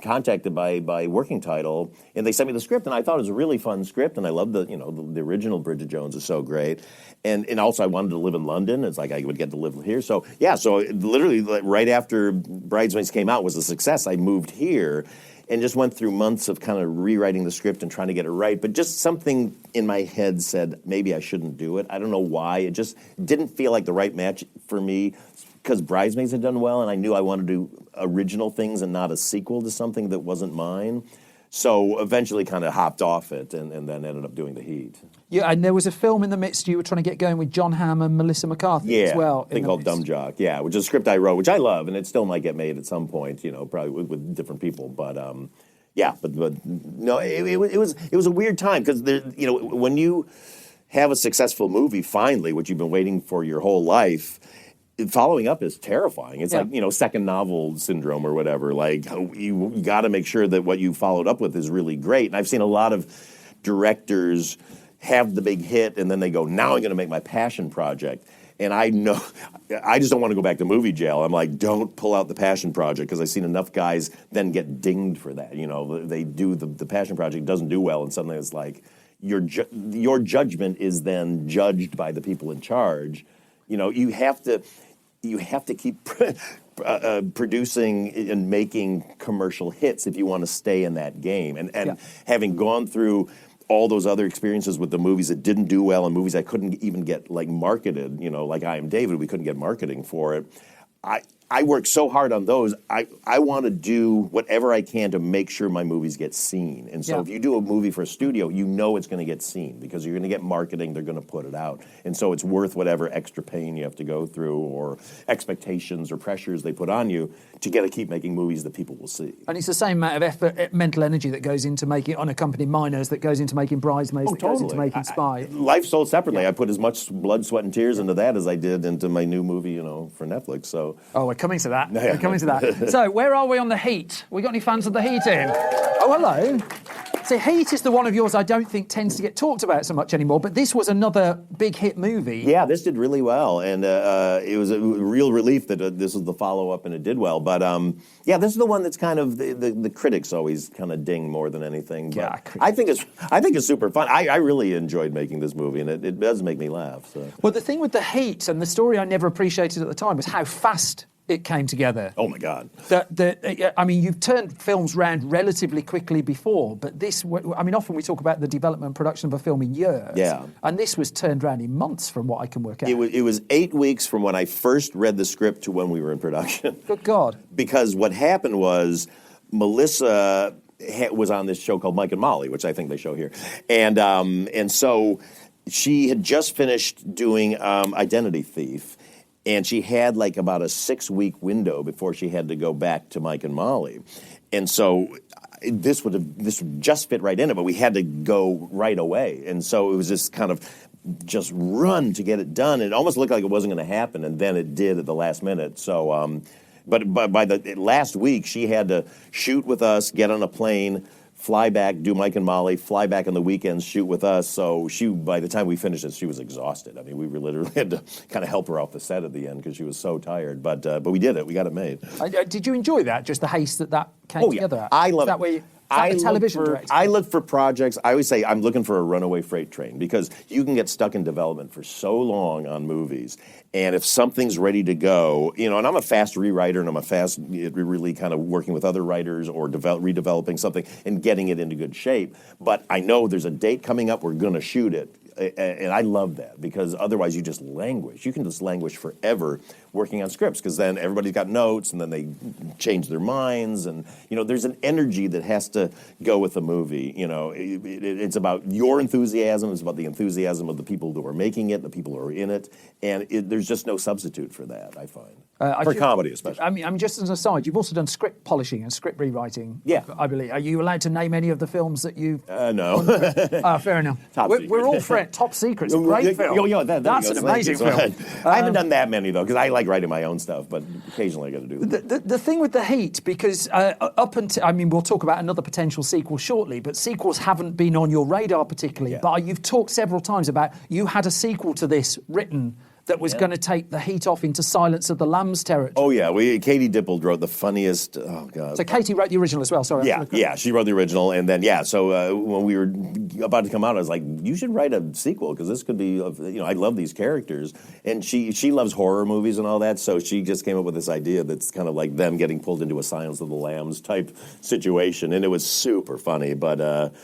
contacted by Working Title, and they sent me the script, and I thought it was a really fun script, and I loved the original Bridget Jones is so great. And also I wanted to live in London. It's like I would get to live here. So literally right after Bridesmaids came out was a success, I moved here and just went through months of kind of rewriting the script and trying to get it right. But just something in my head said maybe I shouldn't do it. I don't know why. It just didn't feel like the right match for me, because Bridesmaids had done well, and I knew I wanted to do original things and not a sequel to something that wasn't mine. So eventually kind of hopped off it and then ended up doing The Heat. Yeah, and there was a film in the midst you were trying to get going with John Hamm and Melissa McCarthy as well. A thing called Dumb Jock, which is a script I wrote, which I love, and it still might get made at some point, probably with different people. But but no, it was a weird time, because when you have a successful movie finally, which you've been waiting for your whole life, following up is terrifying. It's like, second novel syndrome or whatever. Like, you got to make sure that what you followed up with is really great. And I've seen a lot of directors have the big hit, and then they go, now I'm going to make my passion project. And I know, I just don't want to go back to movie jail. I'm like, don't pull out the passion project, because I've seen enough guys then get dinged for that. They do the passion project, doesn't do well, and suddenly it's like, your judgment is then judged by the people in charge. You have to keep producing and making commercial hits if you want to stay in that game. And having gone through all those other experiences with the movies that didn't do well and movies I couldn't even get marketed, like I Am David, we couldn't get marketing for it. I work so hard on those. I want to do whatever I can to make sure my movies get seen. And so if you do a movie for a studio, you know it's going to get seen because you're going to get marketing, they're going to put it out. And so it's worth whatever extra pain you have to go through or expectations or pressures they put on you to keep making movies that people will see. And it's the same amount of effort, mental energy that goes into making Unaccompanied Minors, that goes into making Bridesmaids, goes into making Spy. Life sold separately. I put as much blood, sweat, and tears into that as I did into my new movie, for Netflix. So. Oh, we're coming to that. We're coming to that. So, where are we on The Heat? We got any fans of The Heat in? Oh, hello. So, Heat is the one of yours I don't think tends to get talked about so much anymore, but this was another big hit movie. Yeah, this did really well, and it was a real relief that this was the follow-up and it did well. But, this is the one that's kind of, the critics always kind of ding more than anything. But I think it's super fun. I really enjoyed making this movie, and it does make me laugh. So. Well, the thing with The Heat, and the story I never appreciated at the time, was how fast it came together. Oh, my God. You've turned films round relatively quickly before, but this, often we talk about the development and production of a film in years. Yeah. And this was turned around in months from what I can work out. It was 8 weeks from when I first read the script to when we were in production. Good God. Because what happened was Melissa was on this show called Mike and Molly, which I think they show here. And so she had just finished doing Identity Thief. And she had like about a 6-week window before she had to go back to Mike and Molly. And so this would just fit right in it, but we had to go right away. And so it was this kind of just run to get it done. It almost looked like it wasn't going to happen, and then it did at the last minute. So, but by the last week, she had to shoot with us, get on a plane, fly back, do Mike and Molly, fly back on the weekends, shoot with us. So by the time we finished it, she was exhausted. I mean, we literally had to kind of help her off the set at the end because she was so tired. But we did it. We got it made. Did you enjoy that? Just the haste that came together? Yeah. I love it. I look for projects. I always say I'm looking for a runaway freight train because you can get stuck in development for so long on movies. And if something's ready to go, and I'm a fast rewriter and I'm a fast really kind of working with other writers or redeveloping something and getting it into good shape. But I know there's a date coming up, we're going to shoot it. And I love that because otherwise you just languish. You can just languish forever working on scripts because then everybody's got notes and then they change their minds. And, there's an energy that has to go with the movie. It's about your enthusiasm. It's about the enthusiasm of the people who are making it, the people who are in it. And there's just no substitute for that, I find. For comedy, especially. Just as an aside, you've also done script polishing and script rewriting. Yeah. I believe. Are you allowed to name any of the films that you've... No. Fair enough. We're all friends. Top Secret. It's a great film. That's an amazing film. I haven't done that many, though, because I like writing my own stuff, but occasionally I got to do that. The thing with The Heat, because up until... we'll talk about another potential sequel shortly, but sequels haven't been on your radar particularly. Yeah. But you've talked several times about you had a sequel to this written that was going to take The Heat off into Silence of the Lambs territory. Oh, yeah. Katie Dippold wrote the funniest... Oh, God. So Katie wrote the original as well, sorry. Yeah, she wrote the original. And then, so when we were about to come out, I was like, you should write a sequel, because this could be... I love these characters. And she loves horror movies and all that, so she just came up with this idea that's kind of like them getting pulled into a Silence of the Lambs type situation. And it was super funny, but...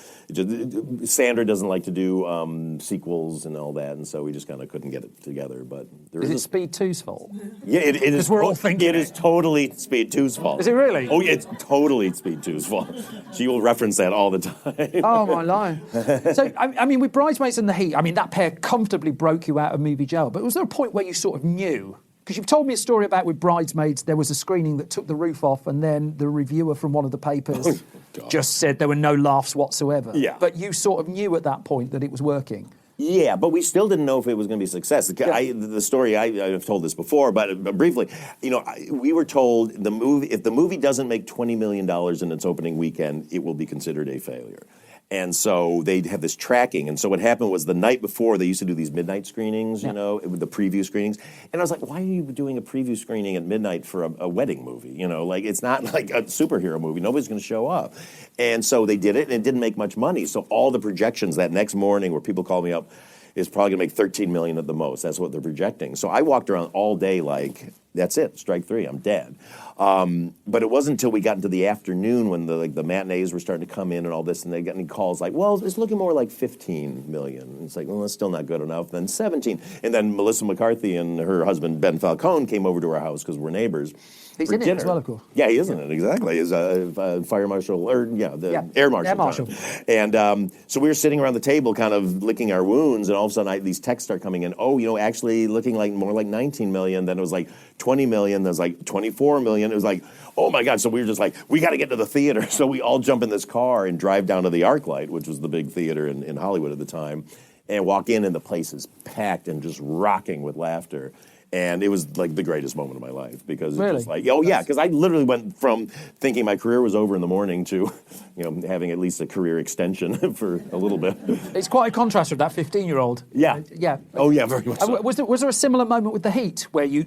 Sandra doesn't like to do sequels and all that, and so we just kind of couldn't get it together. But is it Speed 2's fault? Yeah, it is. Because we're all thinking it is totally Speed 2's fault. Is it really? Oh, yeah, it's totally Speed 2's fault. She will reference that all the time. Oh, my life. So, with Bridesmaids and The Heat, that pair comfortably broke you out of movie jail. But was there a point where you sort of knew? Because you've told me a story about with Bridesmaids, there was a screening that took the roof off, and then the reviewer from one of the papers just said there were no laughs whatsoever. Yeah. But you sort of knew at that point that it was working. Yeah, but we still didn't know if it was going to be a success. The story, I've told this before, but briefly, we were told if the movie doesn't make $20 million in its opening weekend, it will be considered a failure. And so they'd have this tracking. And so what happened was the night before, they used to do these midnight screenings, the preview screenings. And I was like, why are you doing a preview screening at midnight for a wedding movie? It's not like a superhero movie. Nobody's going to show up. And so they did it, and it didn't make much money. So all the projections that next morning where people called me up, is probably going to make 13 million at the most. That's what they're projecting. So I walked around all day like, that's it, strike three, I'm dead. But it wasn't until we got into the afternoon when the matinees were starting to come in and all this, and they got any calls like, well, it's looking more like 15 million. And it's like, well, that's still not good enough. Then 17. And then Melissa McCarthy and her husband, Ben Falcone, came over to our house because we're neighbors. He's in it as well, of course. Yeah, he is in it, exactly. He's a fire marshal, or air marshal. Air marshal. And so we were sitting around the table kind of licking our wounds, and all of a sudden these texts start coming in. Oh, actually looking like more like 19 million. Then it was like 20 million. Then it was like 24 million. It was like, oh my God. So we were just like, we got to get to the theater. So we all jump in this car and drive down to the ArcLight, which was the big theater in Hollywood at the time, and walk in, and the place is packed and just rocking with laughter. And it was like the greatest moment of my life because really? It was like, because I literally went from thinking my career was over in the morning to, having at least a career extension for a little bit. It's quite a contrast with that 15-year-old. Yeah. Yeah. Oh yeah, very much so. Was there a similar moment with the Heat where you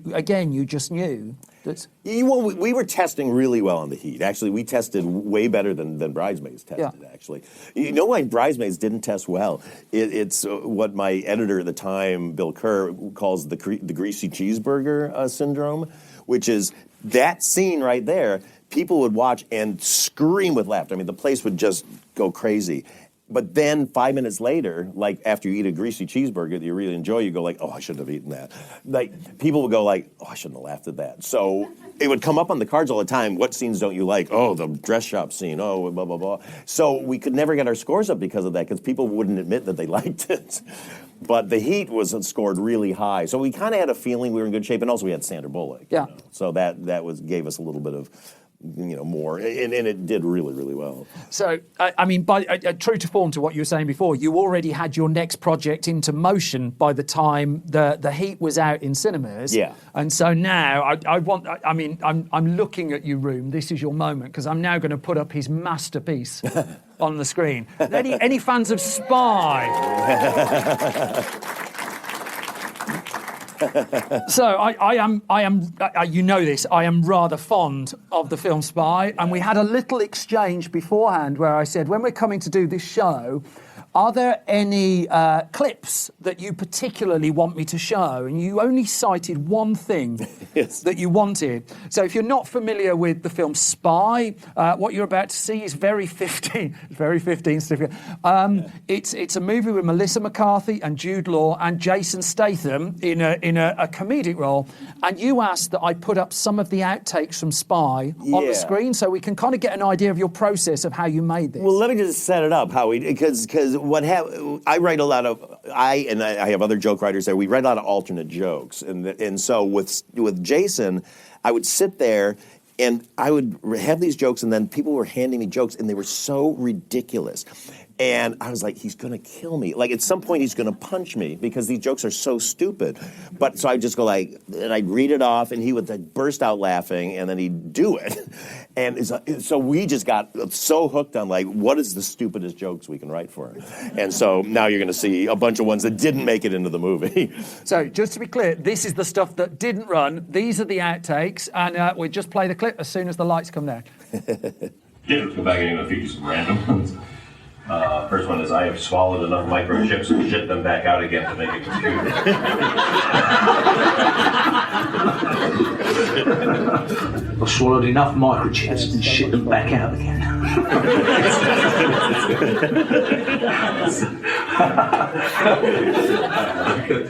just knew that? Well, we were testing really well on the Heat. Actually, we tested way better than Bridesmaids tested, actually. You know why Bridesmaids didn't test well? It's what my editor at the time, Bill Kerr, calls the greasy cheeseburger syndrome, which is that scene right there. People would watch and scream with laughter. I mean, the place would just go crazy. But then 5 minutes later, like after you eat a greasy cheeseburger that you really enjoy, you go like, oh, I shouldn't have eaten that. Like people would go like, oh, I shouldn't have laughed at that. So it would come up on the cards all the time. What scenes don't you like? Oh, the dress shop scene. Oh, blah, blah, blah. So we could never get our scores up because of that, because people wouldn't admit that they liked it. But the Heat was scored really high. So we kind of had a feeling we were in good shape. And also we had Sandra Bullock. Yeah. So that gave us a little bit of, more. And it did really, really well. So, I mean, true to form to what you were saying before, you already had your next project into motion by the time the Heat was out in cinemas. Yeah. And so now, I'm looking at you, Room. This is your moment, because I'm now going to put up his masterpiece on the screen. Any fans of Spy? So I am. You know this. I am rather fond of the film Spy, and we had a little exchange beforehand where I said, when we're coming to do this show, are there any clips that you particularly want me to show? And you only cited one thing that you wanted. So if you're not familiar with the film Spy, what you're about to see is very 15. Very 15 certificate. It's a movie with Melissa McCarthy and Jude Law and Jason Statham in a comedic role. And you asked that I put up some of the outtakes from Spy on the screen so we can kind of get an idea of your process of how you made this. Well, let me just set it up, Howie, because I write a lot of, I have other joke writers there, we write a lot of alternate jokes. And so with Jason, I would sit there and I would have these jokes, and then people were handing me jokes, and they were so ridiculous. And I was like, he's going to kill me. Like, at some point, he's going to punch me because these jokes are so stupid. But so I'd just go like, and I'd read it off, and he would like burst out laughing, and then he'd do it. And so we just got so hooked on like, what is the stupidest jokes we can write for him? And so now you're going to see a bunch of ones that didn't make it into the movie. So just to be clear, this is the stuff that didn't run. These are the outtakes, and we just play the clip as soon as the lights come down. Yeah, let's go back and a few some random ones. First one is, I have swallowed enough microchips and shit them back out again to make a computer. I've swallowed enough microchips and shit them back out again.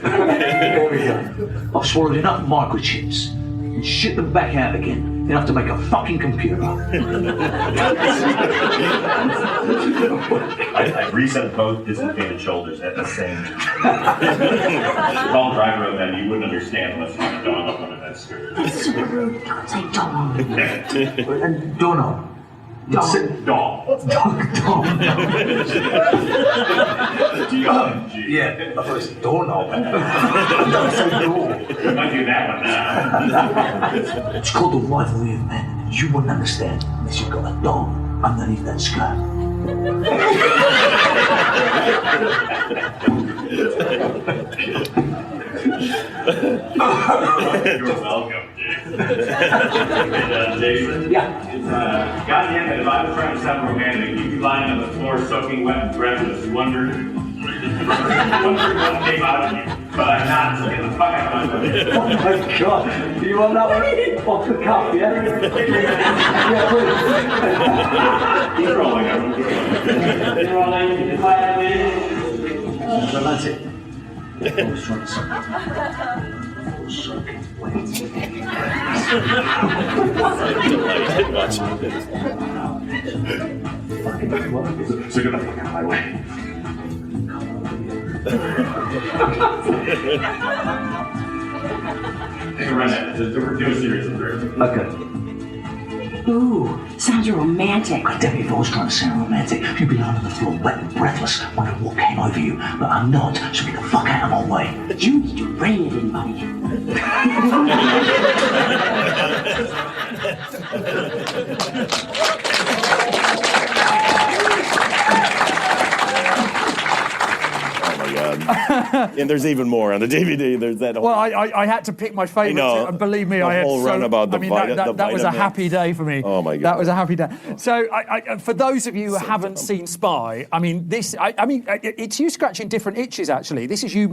There we go. I've swallowed enough microchips and shit them back out again. Enough to make a fucking computer. I reset both dislocated shoulders at the same time. Call driver of that, you wouldn't understand unless you had a dog up under that skirt. It's super rude. Don't say dog. And dono. Dog. Dog. Yeah, I thought it was doorknob. Don't say door. I do that one now. It's called the rivalry of men. You wouldn't understand unless you've got a dog underneath that skirt. You're welcome, Jason. Yeah. Goddamn it, if I was trying to sound romantic, you'd be lying on the floor soaking wet and breathless, wondering, One came out of you, but I'm not, so get the fuck out of my way. Oh my God. Do you want that one? Off the cuff, yeah? Yeah, please. Keep rolling, everyone. Keep rolling. Romantic. Always trying to suck. So get the fuck out of my way. Hey, run it. Do a series of three. Okay. Ooh, sounds romantic. I damn if I was trying to sound romantic. You'd be lying on the floor, wet and breathless, wondering what came over you. But I'm not, so get the fuck out of my way. You need to rein it in, buddy. And there's even more on the DVD. There's that whole... Well, I had to pick my favourite, and believe me, I had whole run about the that was a happy day for me. Oh my God, that was a happy day. So, for those of you who haven't seen Spy, I mean, it's you scratching different itches. Actually, this is you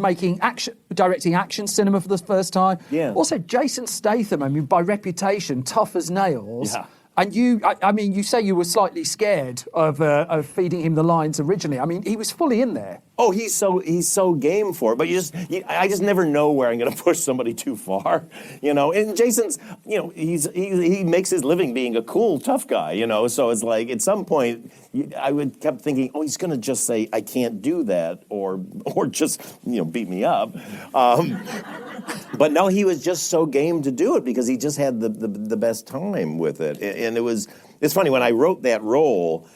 directing action cinema for the first time. Yeah. Also, Jason Statham. I mean, by reputation, tough as nails. Yeah. And you say you were slightly scared of feeding him the lines originally. I mean, he was fully in there. Oh, he's so game for it, but I just never know where I'm going to push somebody too far, you know. And Jason's, you know, he makes his living being a cool, tough guy, you know. So it's like at some point, I kept thinking, oh, he's going to just say I can't do that, or just beat me up. But no, he was just so game to do it because he just had the best time with it, and it's funny when I wrote that role.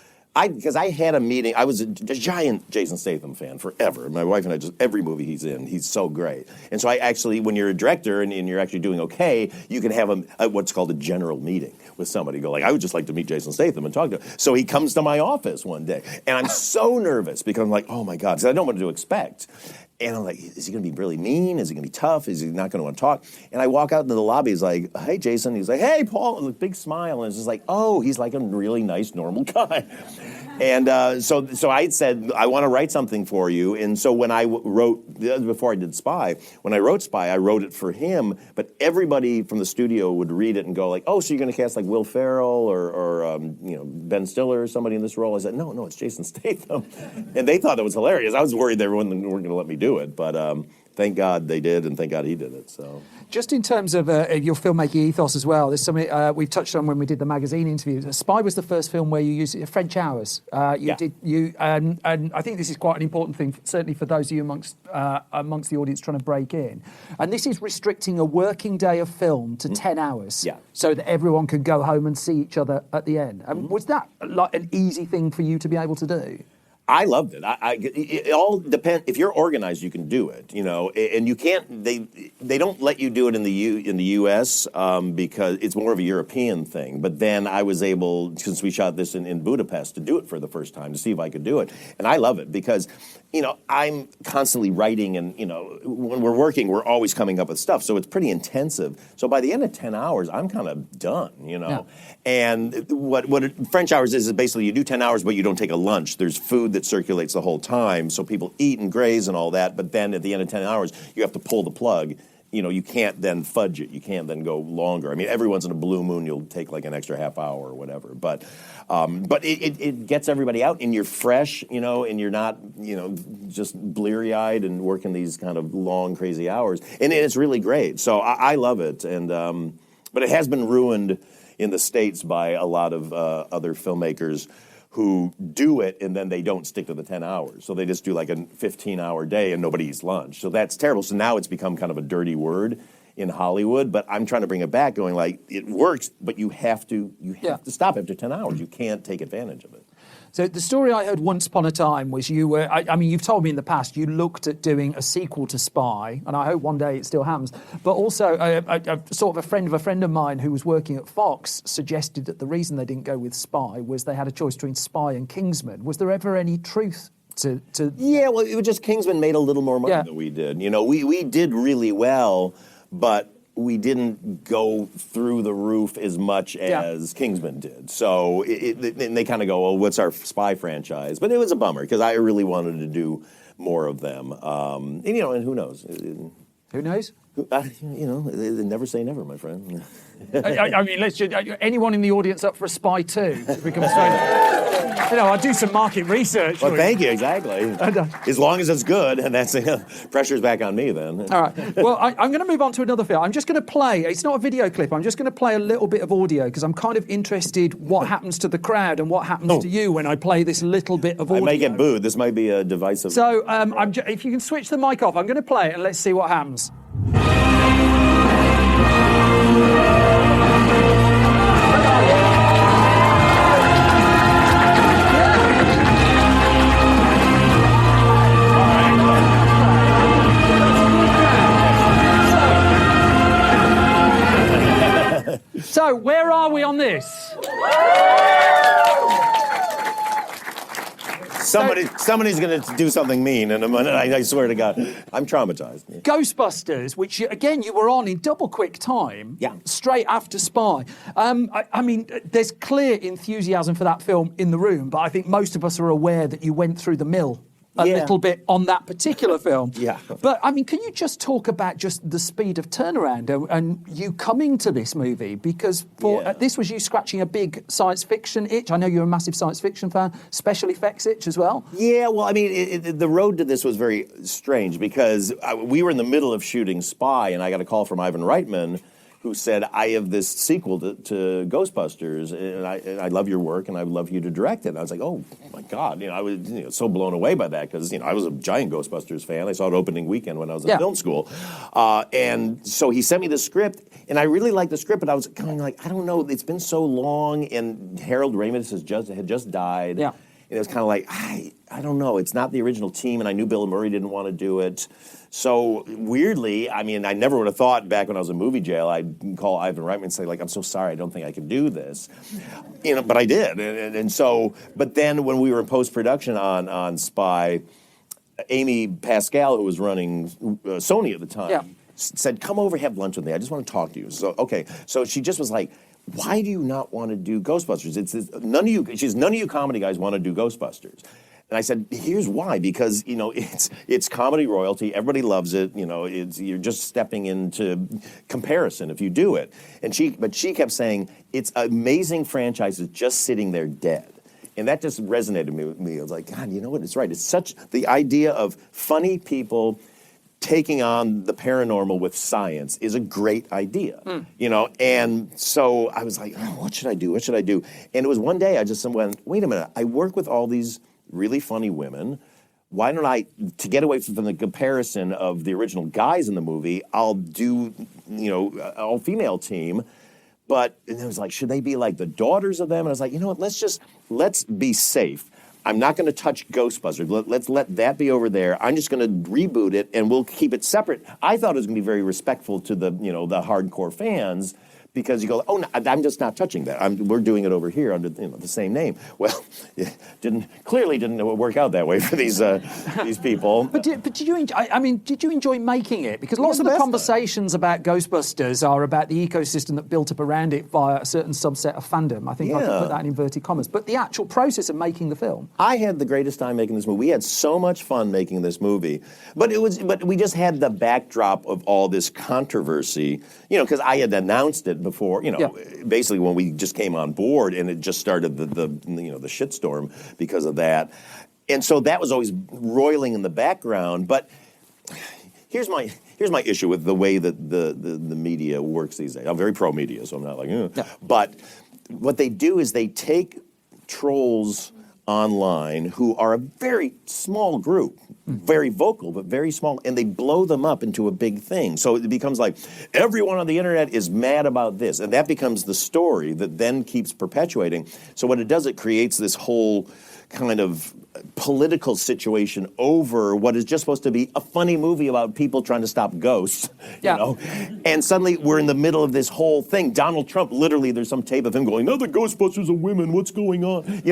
Because I had a meeting, I was a giant Jason Statham fan forever. My wife and I every movie he's in, he's so great. And so I actually, when you're a director and you're actually doing okay, you can have what's called a general meeting with somebody. Go like, I would just like to meet Jason Statham and talk to him. So he comes to my office one day, and I'm so nervous because I'm like, oh my God, because I don't know what to expect. And I'm like, is he going to be really mean? Is he going to be tough? Is he not going to want to talk? And I walk out into the lobby. He's like, hey, Jason. He's like, hey, Paul. And a big smile. And it's just like, oh, he's like a really nice, normal guy. And so I said, I want to write something for you. And so when I wrote, before I did Spy, when I wrote Spy, I wrote it for him. But everybody from the studio would read it and go like, oh, so you're going to cast like Will Ferrell or Ben Stiller or somebody in this role? I said, no, it's Jason Statham. And they thought it was hilarious. I was worried they weren't going to let me do it, but thank God they did, and thank God he did it. So, just in terms of your filmmaking ethos as well, there's something we've touched on when we did the magazine interviews. Spy was the first film where you used French hours. And I think this is quite an important thing, certainly for those of you amongst the audience trying to break in. And this is restricting a working day of film to 10 hours, so that everyone can go home and see each other at the end. Was that like an easy thing for you to be able to do? I loved it. It all depends. If you're organized, you can do it. You know, and you can't. They don't let you do it in the U.S. Because it's more of a European thing. But then I was able, since we shot this in Budapest, to do it for the first time to see if I could do it. And I love it because, I'm constantly writing, and when we're working, we're always coming up with stuff. So it's pretty intensive. So by the end of 10 hours, I'm kind of done. Yeah. And what French hours is basically you do 10 hours, but you don't take a lunch. There's food that circulates the whole time, so people eat and graze and all that, but then at the end of 10 hours, you have to pull the plug. You can't then fudge it. You can't then go longer. I mean, every once in a blue moon, you'll take like an extra half hour or whatever. But it gets everybody out, and you're fresh, and you're not, just bleary-eyed and working these kind of long, crazy hours. And it's really great. So I love it. And but it has been ruined in the States by a lot of other filmmakers who do it and then they don't stick to the 10 hours. So they just do like a 15-hour day and nobody eats lunch. So that's terrible. So now it's become kind of a dirty word in Hollywood, but I'm trying to bring it back going like, it works, but you have to stop after 10 hours. You can't take advantage of it. So the story I heard once upon a time was you were, I mean, you've told me in the past, you looked at doing a sequel to Spy, and I hope one day it still happens, but also a sort of a friend of mine who was working at Fox suggested that the reason they didn't go with Spy was they had a choice between Spy and Kingsman. Was there ever any truth to... Yeah, well, it was just Kingsman made a little more money than we did. We did really well, but we didn't go through the roof as much as Kingsman did. So and they kind of go, well, what's our Spy franchise? But it was a bummer because I really wanted to do more of them. And who knows? Who knows? They never say never, my friend. I mean, let's just, anyone in the audience up for a Spy 2? If we can I'll do some market research. Well, thank you, exactly. As long as it's good, and that's pressure's back on me then. All right. Well, I'm going to move on to another film. I'm just going to play, it's not a video clip, I'm just going to play a little bit of audio because I'm kind of interested what happens to the crowd and what happens to you when I play this little bit of audio. I may get booed. This might be a divisive... So, if you can switch the mic off, I'm going to play it and let's see what happens. So, where are we on this? Somebody's going to do something mean in a minute. I swear to God, I'm traumatized. Ghostbusters, which again you were on in double quick time, straight after Spy. I mean, there's clear enthusiasm for that film in the room, but I think most of us are aware that you went through the mill a little bit on that particular film. Yeah. But, I mean, can you just talk about just the speed of turnaround and you coming to this movie? Because this was you scratching a big science fiction itch. I know you're a massive science fiction fan. Special effects itch as well. Yeah, well, I mean, the road to this was very strange because we were in the middle of shooting Spy, and I got a call from Ivan Reitman, who said, I have this sequel to Ghostbusters, and I love your work, and I would love you to direct it. And I was like, oh, my God. I was so blown away by that, because I was a giant Ghostbusters fan. I saw it opening weekend when I was in film school. And so he sent me the script, and I really liked the script, but I was kind of like, I don't know, it's been so long, and Harold Ramis had just died. Yeah. And it was kind of like, I don't know, it's not the original team, and I knew Bill Murray didn't want to do it. So weirdly, I mean, I never would have thought back when I was in movie jail, I'd call Ivan Reitman and say, like, I'm so sorry, I don't think I can do this. But I did. And so, but then when we were in post-production on Spy, Amy Pascal, who was running Sony at the time, said, come over, have lunch with me. I just want to talk to you. So, okay. So she just was like, why do you not want to do Ghostbusters? None of you comedy guys want to do Ghostbusters. And I said, here's why, because, it's comedy royalty. Everybody loves it. You're just stepping into comparison if you do it. But she kept saying, it's amazing franchises just sitting there dead. And that just resonated with me. I was like, God, you know what? It's right. It's such the idea of funny people taking on the paranormal with science is a great idea, And so I was like, oh, what should I do? What should I do? And it was one day I just went, wait a minute. I work with all these really funny women. Why don't I, to get away from the comparison of the original guys in the movie, I'll do, an all-female team. And it was like, should they be like the daughters of them? And I was like, you know what, let's be safe. I'm not going to touch Ghostbusters. Let's let that be over there. I'm just going to reboot it, and we'll keep it separate. I thought it was going to be very respectful to the, the hardcore fans, because you go, oh, no, I'm just not touching that. We're doing it over here under the same name. Well, it clearly didn't work out that way for these people. But did you enjoy? Did you enjoy making it? Because lots of the conversations about Ghostbusters are about the ecosystem that built up around it via a certain subset of fandom. I think I could put that in inverted commas. But the actual process of making the film. I had the greatest time making this movie. We had so much fun making this movie. But we just had the backdrop of all this controversy. Because I had announced it before, basically when we just came on board, and it just started the shitstorm because of that. And so that was always roiling in the background. But here's my issue with the way that the media works these days. I'm very pro-media, so I'm not like, But what they do is they take trolls online who are a very small group, very vocal, but very small, and they blow them up into a big thing. So it becomes like everyone on the internet is mad about this, and that becomes the story that then keeps perpetuating. So what it does, it creates this whole kind of political situation over what is just supposed to be a funny movie about people trying to stop ghosts, And suddenly we're in the middle of this whole thing. Donald Trump, literally, there's some tape of him going, no, the Ghostbusters are women, what's going on?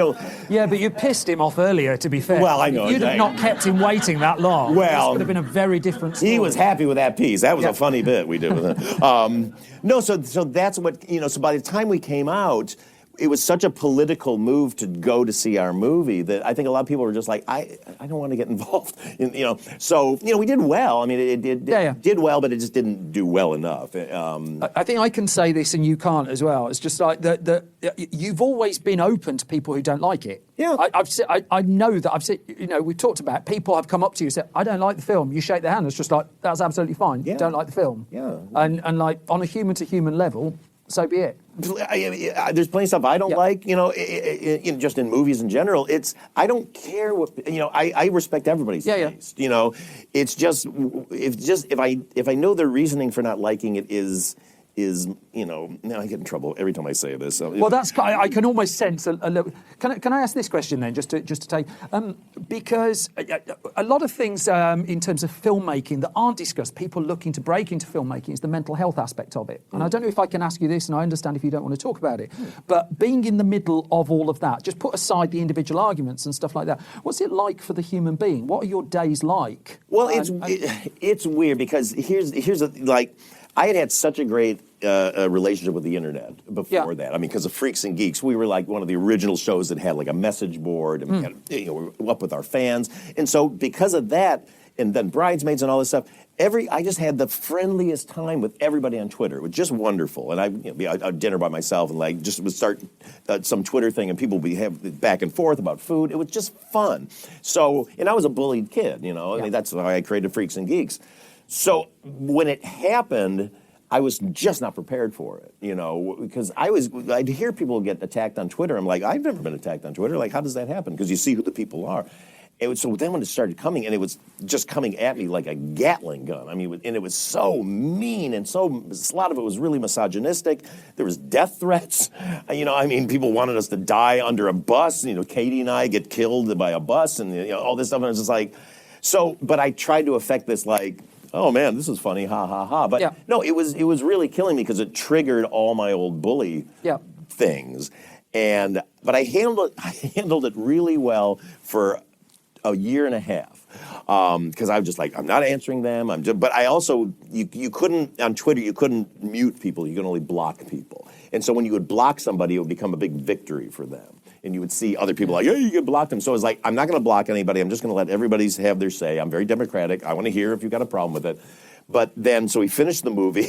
Yeah, but you pissed him off earlier, to be fair. Well, I know. If you'd have not kept him waiting that long, this would have been a very different story. He was happy with that piece. That was a funny bit we did with him. So that's what, so by the time we came out, it was such a political move to go to see our movie that I think a lot of people were just like, I don't want to get involved. So we did well. I mean, it did well, but it just didn't do well enough. I think I can say this and you can't as well. It's just like you've always been open to people who don't like it. Yeah. I know that I've seen, we've talked about it. People have come up to you and said, I don't like the film. You shake their hand. It's just like, that's absolutely fine. Yeah. You don't like the film. Yeah. And like on a human to human level, so be it. There's plenty of stuff I don't like, just in movies in general. I don't care what, I respect everybody's taste. It's just if I know their reasoning for not liking it is now I get in trouble every time I say this. So well, I can almost sense a little. Can I ask this question then, just to take because a lot of things in terms of filmmaking that aren't discussed, people looking to break into filmmaking, is the mental health aspect of it. And I don't know if I can ask you this, and I understand if you don't want to talk about it, but being in the middle of all of that, just put aside the individual arguments and stuff like that. What's it like for the human being? What are your days like? Well, it's weird because here's I had such a great relationship with the internet before that. I mean, because of Freaks and Geeks, we were like one of the original shows that had like a message board, and we were up with our fans. And so because of that, and then Bridesmaids and all this stuff, I just had the friendliest time with everybody on Twitter. It was just wonderful. And I'd be at dinner by myself and just would start some Twitter thing, and people would have back and forth about food. It was just fun. So, and I was a bullied kid, I mean, that's why I created Freaks and Geeks. So when it happened, I was just not prepared for it, because I'd hear people get attacked on Twitter. I'm like, I've never been attacked on Twitter. Like, how does that happen? Because you see who the people are. So then when it started coming, and it was just coming at me like a Gatling gun. I mean, and it was so mean, and a lot of it was really misogynistic. There was death threats. People wanted us to die under a bus. Katie and I get killed by a bus, and all this stuff. And I was just like, but I tried to affect this like, oh man, this is funny, ha ha ha. But no, it was really killing me because it triggered all my old bully things. But I handled it really well for a year and a half. Because I was just like, I'm not answering them. But I also, you couldn't, on Twitter, you couldn't mute people. You could only block people. And so when you would block somebody, it would become a big victory for them. And you would see other people like, hey, you can block them. So it's like, I'm not going to block anybody. I'm just going to let everybody have their say. I'm very democratic. I want to hear if you've got a problem with it. But then, so we finished the movie,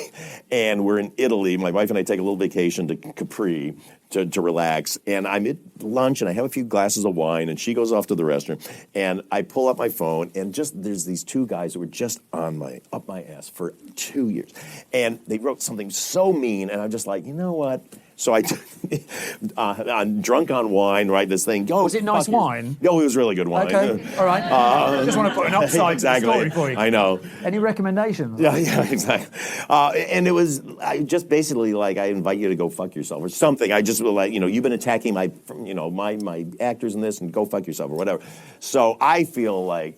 and we're in Italy. My wife and I take a little vacation to Capri to relax. And I'm at lunch, and I have a few glasses of wine, and she goes off to the restroom. And I pull up my phone, and there's these two guys who were just up my ass for 2 years. And they wrote something so mean, and I'm just like, you know what? So I'm drunk on wine, write this thing. Was it nice wine? No, it was really good wine. Okay, all right. I just want to put an upside to the story for you. I know. Any recommendations? Yeah, exactly. And it was just basically like, I invite you to go fuck yourself or something. I just like, you've been attacking my actors in this, and go fuck yourself or whatever. So I feel like,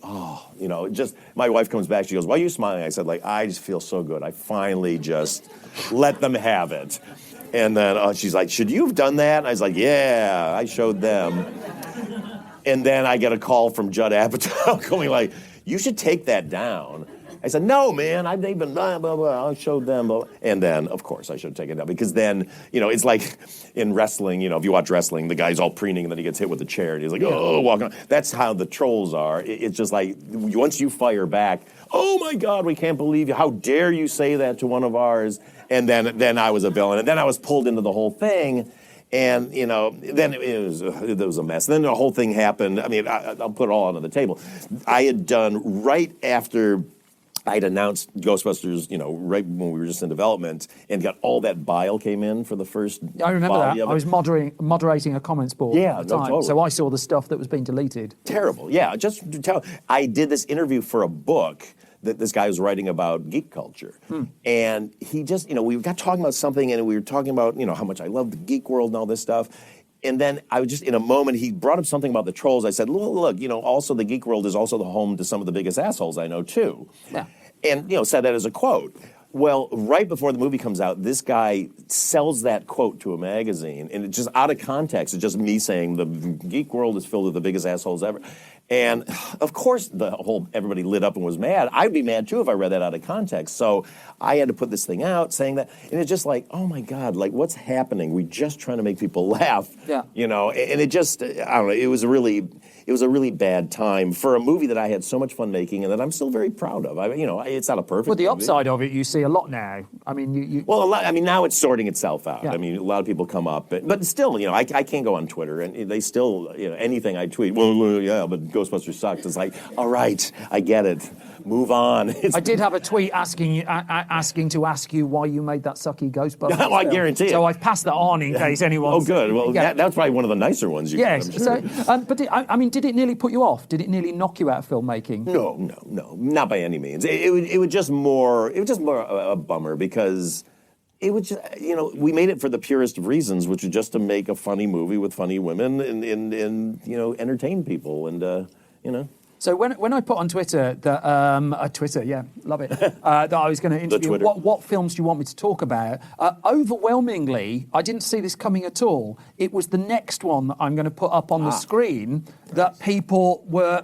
just my wife comes back. She goes, why are you smiling? I said, I just feel so good. I finally just let them have it. And then she's like, should you have done that? And I was like, yeah, I showed them. And then I get a call from Judd Apatow going like, you should take that down. I said, no, man, they've been blah, blah, blah. I showed them. Blah. And then, of course, I should take it down. Because then, it's like in wrestling, if you watch wrestling, the guy's all preening and then he gets hit with a chair. And he's like, walking on. That's how the trolls are. It's just like, once you fire back, oh, my God, we can't believe you. How dare you say that to one of ours? And then I was a villain. And then I was pulled into the whole thing. And, then it was a mess. And then the whole thing happened. I mean, I'll put it all on the table. I had done right after I'd announced Ghostbusters, right when we were just in development, and got all that bile came in for the first. I remember that. I was moderating a comments board at the time, totally. So I saw the stuff that was being deleted. Terrible. Yeah, just to tell. I did this interview for a book that this guy was writing about geek culture. And he just, we got talking about something, and we were talking about, how much I love the geek world and all this stuff. And then I was just, in a moment, he brought up something about the trolls. I said, look, also the geek world is also the home to some of the biggest assholes I know, too. Yeah. And, said that as a quote. Well, right before the movie comes out, this guy sells that quote to a magazine, and it's just out of context. It's just me saying the geek world is filled with the biggest assholes ever. And of course, everybody lit up and was mad. I'd be mad too if I read that out of context. So I had to put this thing out saying that, and it's just like, oh my God, like what's happening? We're just trying to make people laugh, you know. And it just, I don't know. It was a really bad time for a movie that I had so much fun making and that I'm still very proud of. You know, it's not a perfect. Well, the movie. upside of it, you see a lot now. I mean, you well, a lot. I mean, now it's sorting itself out. I mean, a lot of people come up, but still, you know, I can't go on Twitter and they still, you know, anything I tweet. Well, yeah, but Ghostbusters sucked. It's like, all right, I get it. Move on. I did have a tweet asking to ask you why you made that sucky Ghostbusters. Well, I guarantee it. So I've passed that on in case anyone. Oh, good. Well, that's probably one of the nicer ones. Yes. Got, I'm sure. So, but I mean, did it nearly put you off? Did it nearly knock you out of filmmaking? No, not by any means. It was just more a bummer because. It was just, you know, we made it for the purest of reasons, which was just to make a funny movie with funny women and you know, entertain people and, you know. So when I put on Twitter that Twitter, yeah, love it, that I was going to interview what films do you want me to talk about, overwhelmingly, I didn't see this coming at all. It was the next one that I'm going to put up on the screen that people were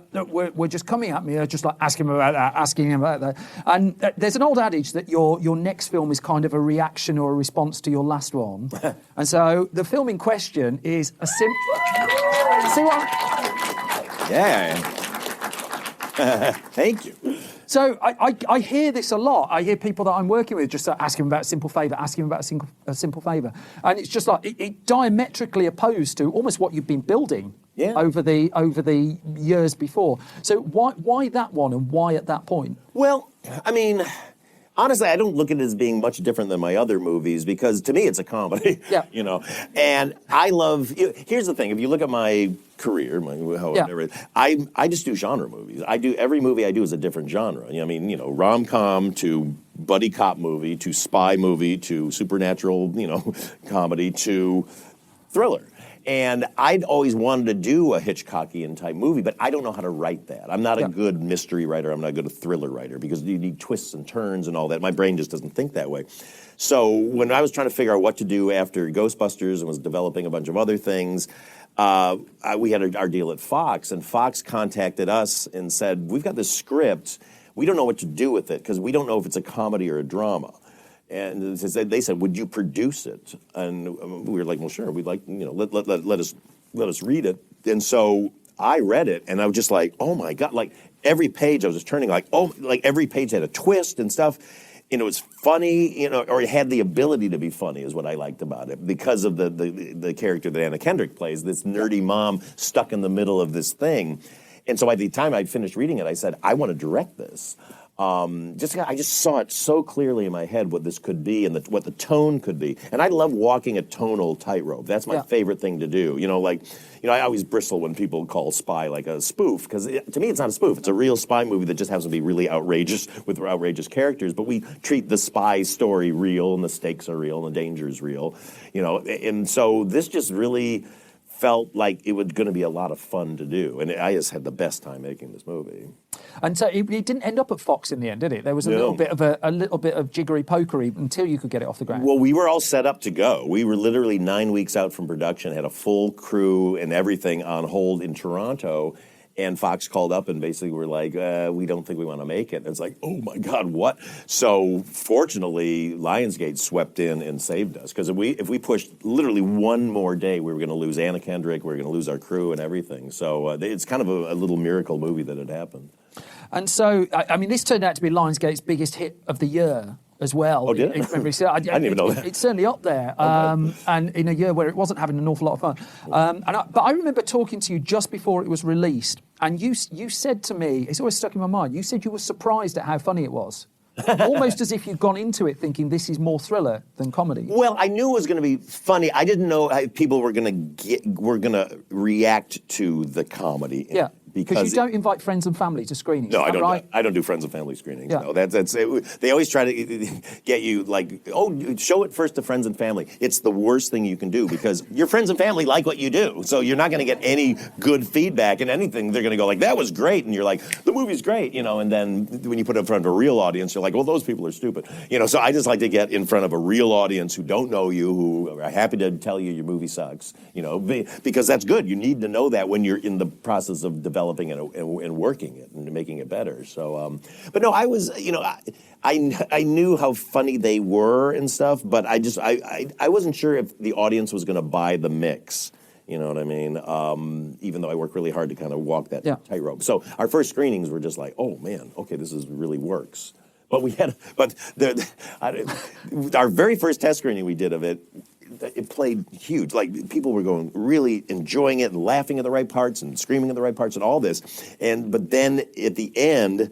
just coming at me, just like asking about that. And there's an old adage that your next film is kind of a reaction or a response to your last one. And so the film in question is a See what? Yeah. Thank you. So I hear this a lot. I hear people that I'm working with just asking about Simple Favour, a Simple Favour. And it's just like, it diametrically opposed to almost what you've been building over the years before. So why that one and why at that point? Well, I mean, honestly, I don't look at it as being much different than my other movies because to me it's a comedy. Yeah. You know, and I love. Here's the thing: if you look at my career, I just do genre movies. Every movie I do is a different genre. I mean, you know, rom-com to buddy cop movie to spy movie to supernatural, you know, comedy to thriller. And I'd always wanted to do a Hitchcockian type movie, but I don't know how to write that. I'm not a good mystery writer. I'm not a good thriller writer because you need twists and turns and all that. My brain just doesn't think that way. So when I was trying to figure out what to do after Ghostbusters and was developing a bunch of other things, we had our deal at Fox, and Fox contacted us and said, we've got this script. We don't know what to do with it because we don't know if it's a comedy or a drama. And they said, "Would you produce it?" And we were like, "Well, sure. We'd like, you know, let us read it." And so I read it, and I was just like, "Oh my God!" Like every page, I was just turning like every page had a twist and stuff. And it was funny, you know, or it had the ability to be funny, is what I liked about it, because of the character that Anna Kendrick plays, this nerdy mom stuck in the middle of this thing. And so by the time I'd finished reading it, I said, "I want to direct this." I just saw it so clearly in my head what this could be and what the tone could be. And I love walking a tonal tightrope. That's my favorite thing to do. You know, I always bristle when people call Spy like a spoof, because to me it's not a spoof. It's a real spy movie that just happens to be really outrageous with outrageous characters. But we treat the spy story real, and the stakes are real, and the danger is real. You know, and so this just really felt like it was going to be a lot of fun to do, and I just had the best time making this movie. And so it didn't end up at Fox in the end, did it? There was a little bit of jiggery pokery until you could get it off the ground. Well, we were all set up to go. We were literally 9 weeks out from production, had a full crew and everything on hold in Toronto. And Fox called up and basically were like, we don't think we want to make it. And it's like, oh my God, what? So fortunately, Lionsgate swept in and saved us. Because if we pushed literally one more day, we were going to lose Anna Kendrick, we were going to lose our crew and everything. So it's kind of a little miracle movie that had happened. And so, I mean, this turned out to be Lionsgate's biggest hit of the year as well. Oh, did it? I didn't even know that. It's certainly up there. And in a year where it wasn't having an awful lot of fun. But I remember talking to you just before it was released, and you said to me, it's always stuck in my mind, you said you were surprised at how funny it was. Almost as if you'd gone into it thinking this is more thriller than comedy. Well, I knew it was going to be funny. I didn't know how people were going to react to the comedy. Yeah. Because you don't invite friends and family to screenings. No, I don't. Right? I don't do friends and family screenings. Yeah. No, that's they always try to get you like, oh, show it first to friends and family. It's the worst thing you can do because your friends and family like what you do, so you're not going to get any good feedback and anything. They're going to go like, that was great, and you're like, the movie's great, you know. And then when you put it in front of a real audience, you're like, well, those people are stupid, you know. So I just like to get in front of a real audience who don't know you, who are happy to tell you your movie sucks, you know, because that's good. You need to know that when you're in the process of developing developing and working it and making it better. So, but no, I was, I knew how funny they were and stuff, but I wasn't sure if the audience was going to buy the mix. You know what I mean? Even though I work really hard to kind of walk that tightrope. So our first screenings were just like, oh man, okay, this really works. But our very first test screening we did of it played huge. Like people were really enjoying it and laughing at the right parts and screaming at the right parts and all this. But then at the end,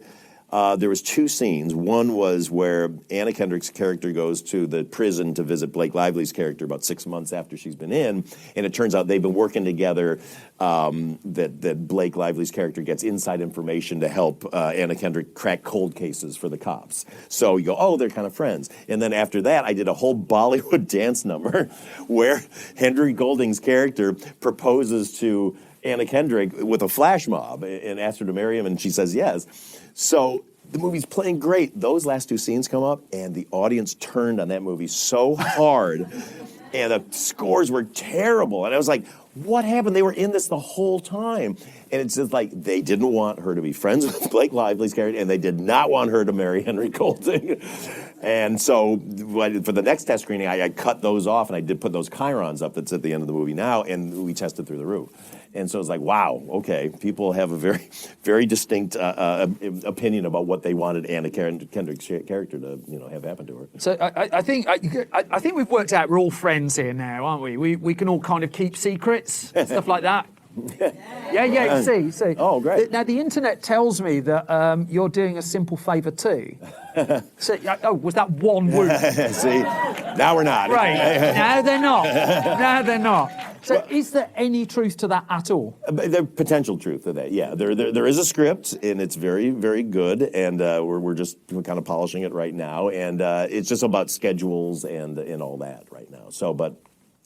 there was 2 scenes. One was where Anna Kendrick's character goes to the prison to visit Blake Lively's character about 6 months after she's been in, and it turns out they've been working together. That Blake Lively's character gets inside information to help Anna Kendrick crack cold cases for the cops. So you go, oh, they're kind of friends. And then after that, I did a whole Bollywood dance number where Henry Golding's character proposes to Anna Kendrick with a flash mob and asks her to marry him, and she says yes. So the movie's playing great. Those last 2 scenes come up, and the audience turned on that movie so hard, and the scores were terrible. And I was like, what happened? They were in this the whole time. And it's just like they didn't want her to be friends with Blake Lively's character, and they did not want her to marry Henry Golding. And so for the next test screening, I cut those off, and I did put those chyrons up that's at the end of the movie now, and we tested through the roof. And so it's like, wow, okay, people have a very, very distinct opinion about what they wanted Anna Kendrick's character to, have happen to her. So I think we've worked out we're all friends here now, aren't we? We can all kind of keep secrets, stuff like that. Yeah. See. Oh, great. Now the internet tells me that you're doing a Simple Favour too. So, was that one word? See, now we're not. Right. Now they're not. So is there any truth to that at all? There's potential truth to that, yeah. There is a script, and it's very, very good, and we're just kind of polishing it right now, and it's just about schedules and all that right now. So, but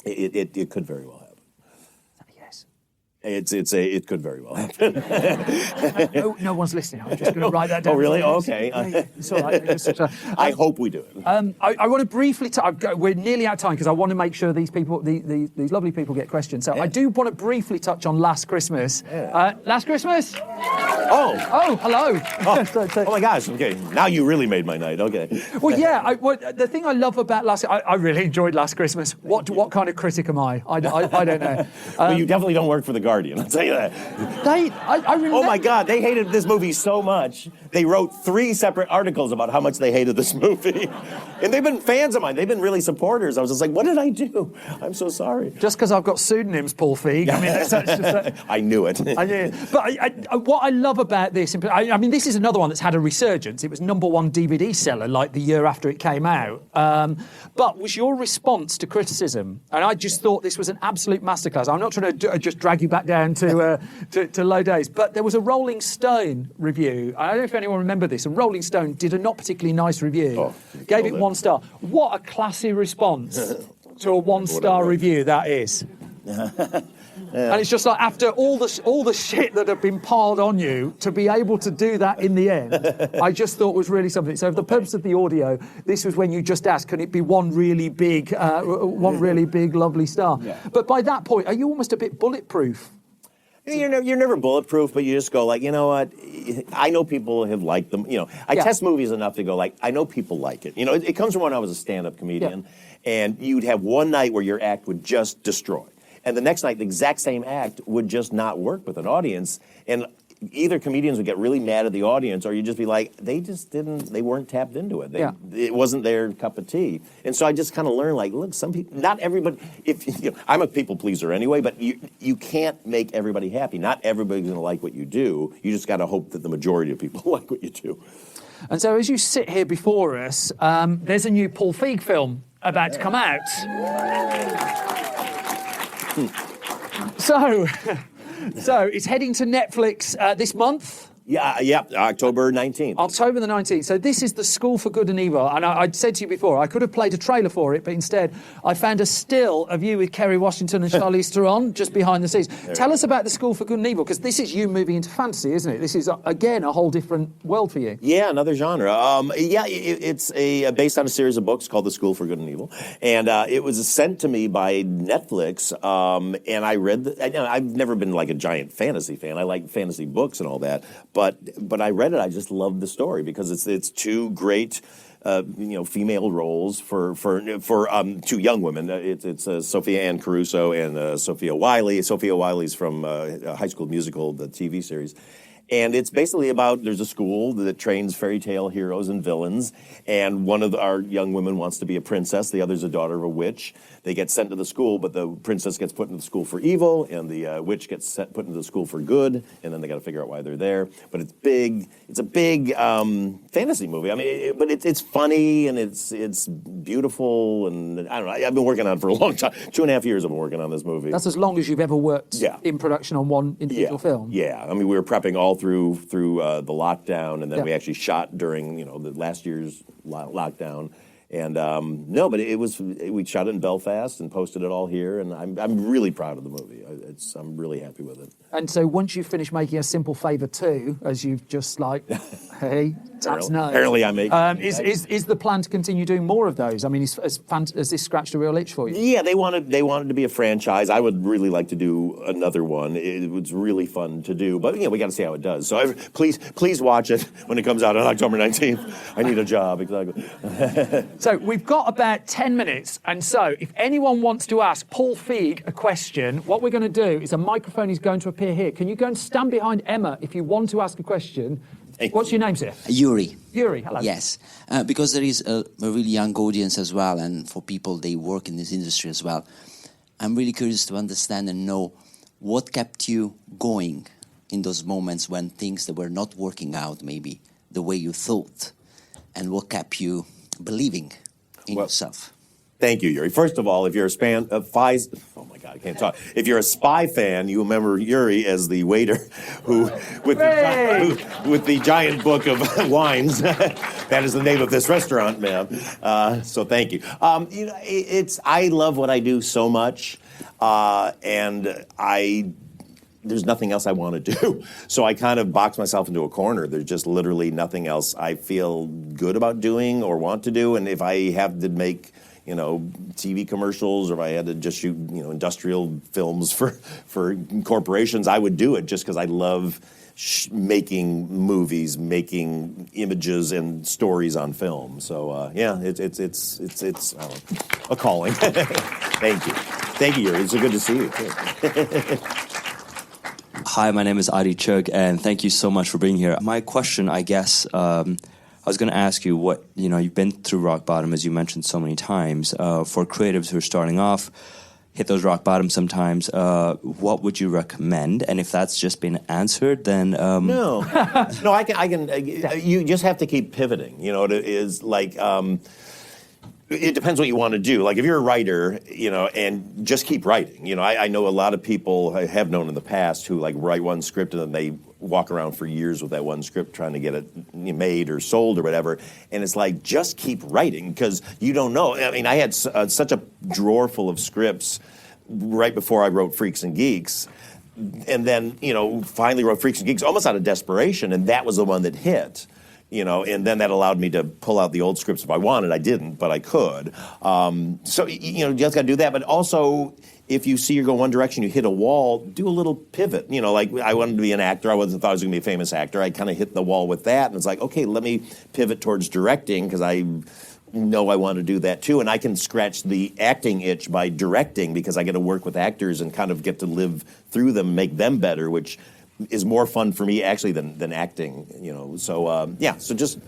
it could very well happen. It could very well happen. No one's listening. I'm just going to write that down. Oh, really? Okay. It's all right. I hope we do it. I want to briefly. We're nearly out of time because I want to make sure these people, these lovely people, get questions. So I do want to briefly touch on Last Christmas. Yeah. Last Christmas. Oh, hello. Oh my gosh. Okay, now you really made my night. Okay. Well, yeah. The thing I love about I really enjoyed Last Christmas. What kind of critic am I? I don't know. Well, you definitely don't work for the Guardian, I'll tell you that. I remember. Oh my God, they hated this movie so much. They wrote 3 separate articles about how much they hated this movie. And they've been fans of mine. They've been really supporters. I was just like, what did I do? I'm so sorry. Just because I've got pseudonyms, Paul Feig. I mean, that's just I knew it. I knew. But what I love about this, I mean, this is another one that's had a resurgence. It was #1 DVD seller like the year after it came out. But was your response to criticism? And I just thought this was an absolute masterclass. I'm not trying to just drag you back down to low days, but there was a Rolling Stone review. I don't know if anyone remember this. And Rolling Stone did a not particularly nice review. Gave it 1 star. What a classy response to a 1-star review that is. And it's just like after all the shit that had been piled on you, to be able to do that in the end, I just thought was really something. So for the purpose of the audio, this was when you just asked, can it be one really big, lovely star? Yeah. But by that point, are you almost a bit bulletproof? You're never bulletproof, but you just go like, you know what? I know people have liked them. I test movies enough to go like, I know people like it. It comes from when I was a stand-up comedian, and you'd have one night where your act would just destroy. And the next night, the exact same act would just not work with an audience. And either comedians would get really mad at the audience, or you'd just be like, they weren't tapped into it. It wasn't their cup of tea. And so I just kind of learned, like, look, some people, not everybody, I'm a people pleaser anyway, but you can't make everybody happy. Not everybody's going to like what you do. You just got to hope that the majority of people like what you do. And so as you sit here before us, there's a new Paul Feig film about to come out. So it's heading to Netflix this month. Yeah, October 19th. October the 19th. So this is The School for Good and Evil. And I'd said to you before, I could have played a trailer for it, but instead I found a still of you with Kerry Washington and Charlize Theron just behind the scenes. Tell us about The School for Good and Evil, because this is you moving into fantasy, isn't it? This is, again, a whole different world for you. Yeah, another genre. It's based on a series of books called The School for Good and Evil. And it was sent to me by Netflix, and I read I've never been like a giant fantasy fan. I like fantasy books and all that. But I read it. I just loved the story because it's two great, female roles for two young women. It's Sophia Ann Caruso and Sophia Wiley. Sophia Wiley's from High School Musical, the TV series. And it's basically about there's a school that trains fairy tale heroes and villains, and one of our young women wants to be a princess. The other's a daughter of a witch. They get sent to the school, but the princess gets put into the school for evil, and the witch gets put into the school for good, and then they got to figure out why they're there. But it's big. It's a big fantasy movie. I mean, but it's funny and it's beautiful, and I don't know. I've been working on it for a long time. 2.5 years I've been working on this movie. That's as long as you've ever worked in production on one individual film. Yeah, I mean, we were prepping all through the lockdown, and then we actually shot during the last year's lockdown. And but we shot it in Belfast and posted it all here, and I'm really proud of the movie. I'm really happy with it. And so once you finish making A Simple Favour 2, as you've just hey, that's no. Apparently I make. Is the plan to continue doing more of those? I mean, has this scratched a real itch for you? Yeah, they wanted to be a franchise. I would really like to do another one. It was really fun to do, but we got to see how it does. So please watch it when it comes out on October 19th. I need a job, exactly. So we've got about 10 minutes, and so if anyone wants to ask Paul Feig a question, what we're going to do is a microphone is going to appear here. Can you go and stand behind Emma if you want to ask a question? What's your name, sir? Yuri. Yuri, hello. Yes, because there is a really young audience as well, and for people they work in this industry as well. I'm really curious to understand and know what kept you going in those moments when things that were not working out maybe the way you thought, and what kept you believing in yourself. Thank you, Yuri. First of all, if you're oh my God, I can't talk. If you're a Spy fan, you remember Yuri as the waiter who, with the giant book of wines. That is the name of this restaurant, ma'am. So thank you. I love what I do so much, and there's nothing else I want to do. So I kind of box myself into a corner. There's just literally nothing else I feel good about doing or want to do. And if I have to make, TV commercials, or if I had to just shoot, industrial films for corporations, I would do it just because I love making movies, making images and stories on film. So it's a calling. Thank you, Yuri. It's so good to see you too. Hi, my name is Adi Chug, and thank you so much for being here. My question, I guess, I was going to ask you what, you've been through rock bottom, as you mentioned so many times. For creatives who are starting off, hit those rock bottoms sometimes, what would you recommend? And if that's just been answered, then... No, I can. You just have to keep pivoting. It is like... It depends what you want to do. Like if you're a writer, and just keep writing. I know a lot of people I have known in the past who write one script and then they walk around for years with that one script trying to get it made or sold or whatever. And it's like, just keep writing because you don't know. I mean, I had such a drawer full of scripts right before I wrote Freaks and Geeks. And then, finally wrote Freaks and Geeks almost out of desperation. And that was the one that hit. And then that allowed me to pull out the old scripts if I wanted. I didn't, but I could. So, you just got to do that. But also, if you see you're going one direction, you hit a wall, do a little pivot. Like I wanted to be an actor. I thought I was going to be a famous actor. I kind of hit the wall with that. And it's like, okay, let me pivot towards directing because I know I want to do that too. And I can scratch the acting itch by directing because I get to work with actors and kind of get to live through them, make them better, which is more fun for me actually than acting, So so just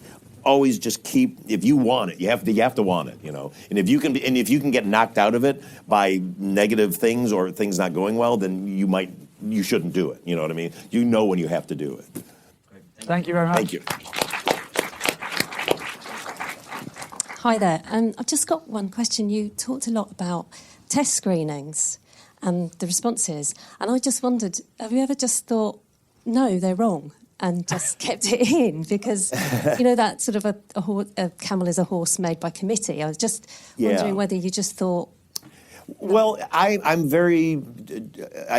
always just keep. If you want it, you have to want it, And if you can get knocked out of it by negative things or things not going well, then you shouldn't do it. You know what I mean? You know when you have to do it. Thank you very much. Thank you. Hi there. I've just got one question. You talked a lot about test screenings and the responses. And I just wondered, have you ever just thought, no, they're wrong, and just kept it in because, you know, that sort of a camel is a horse made by committee. I was just wondering whether you just thought... Well, I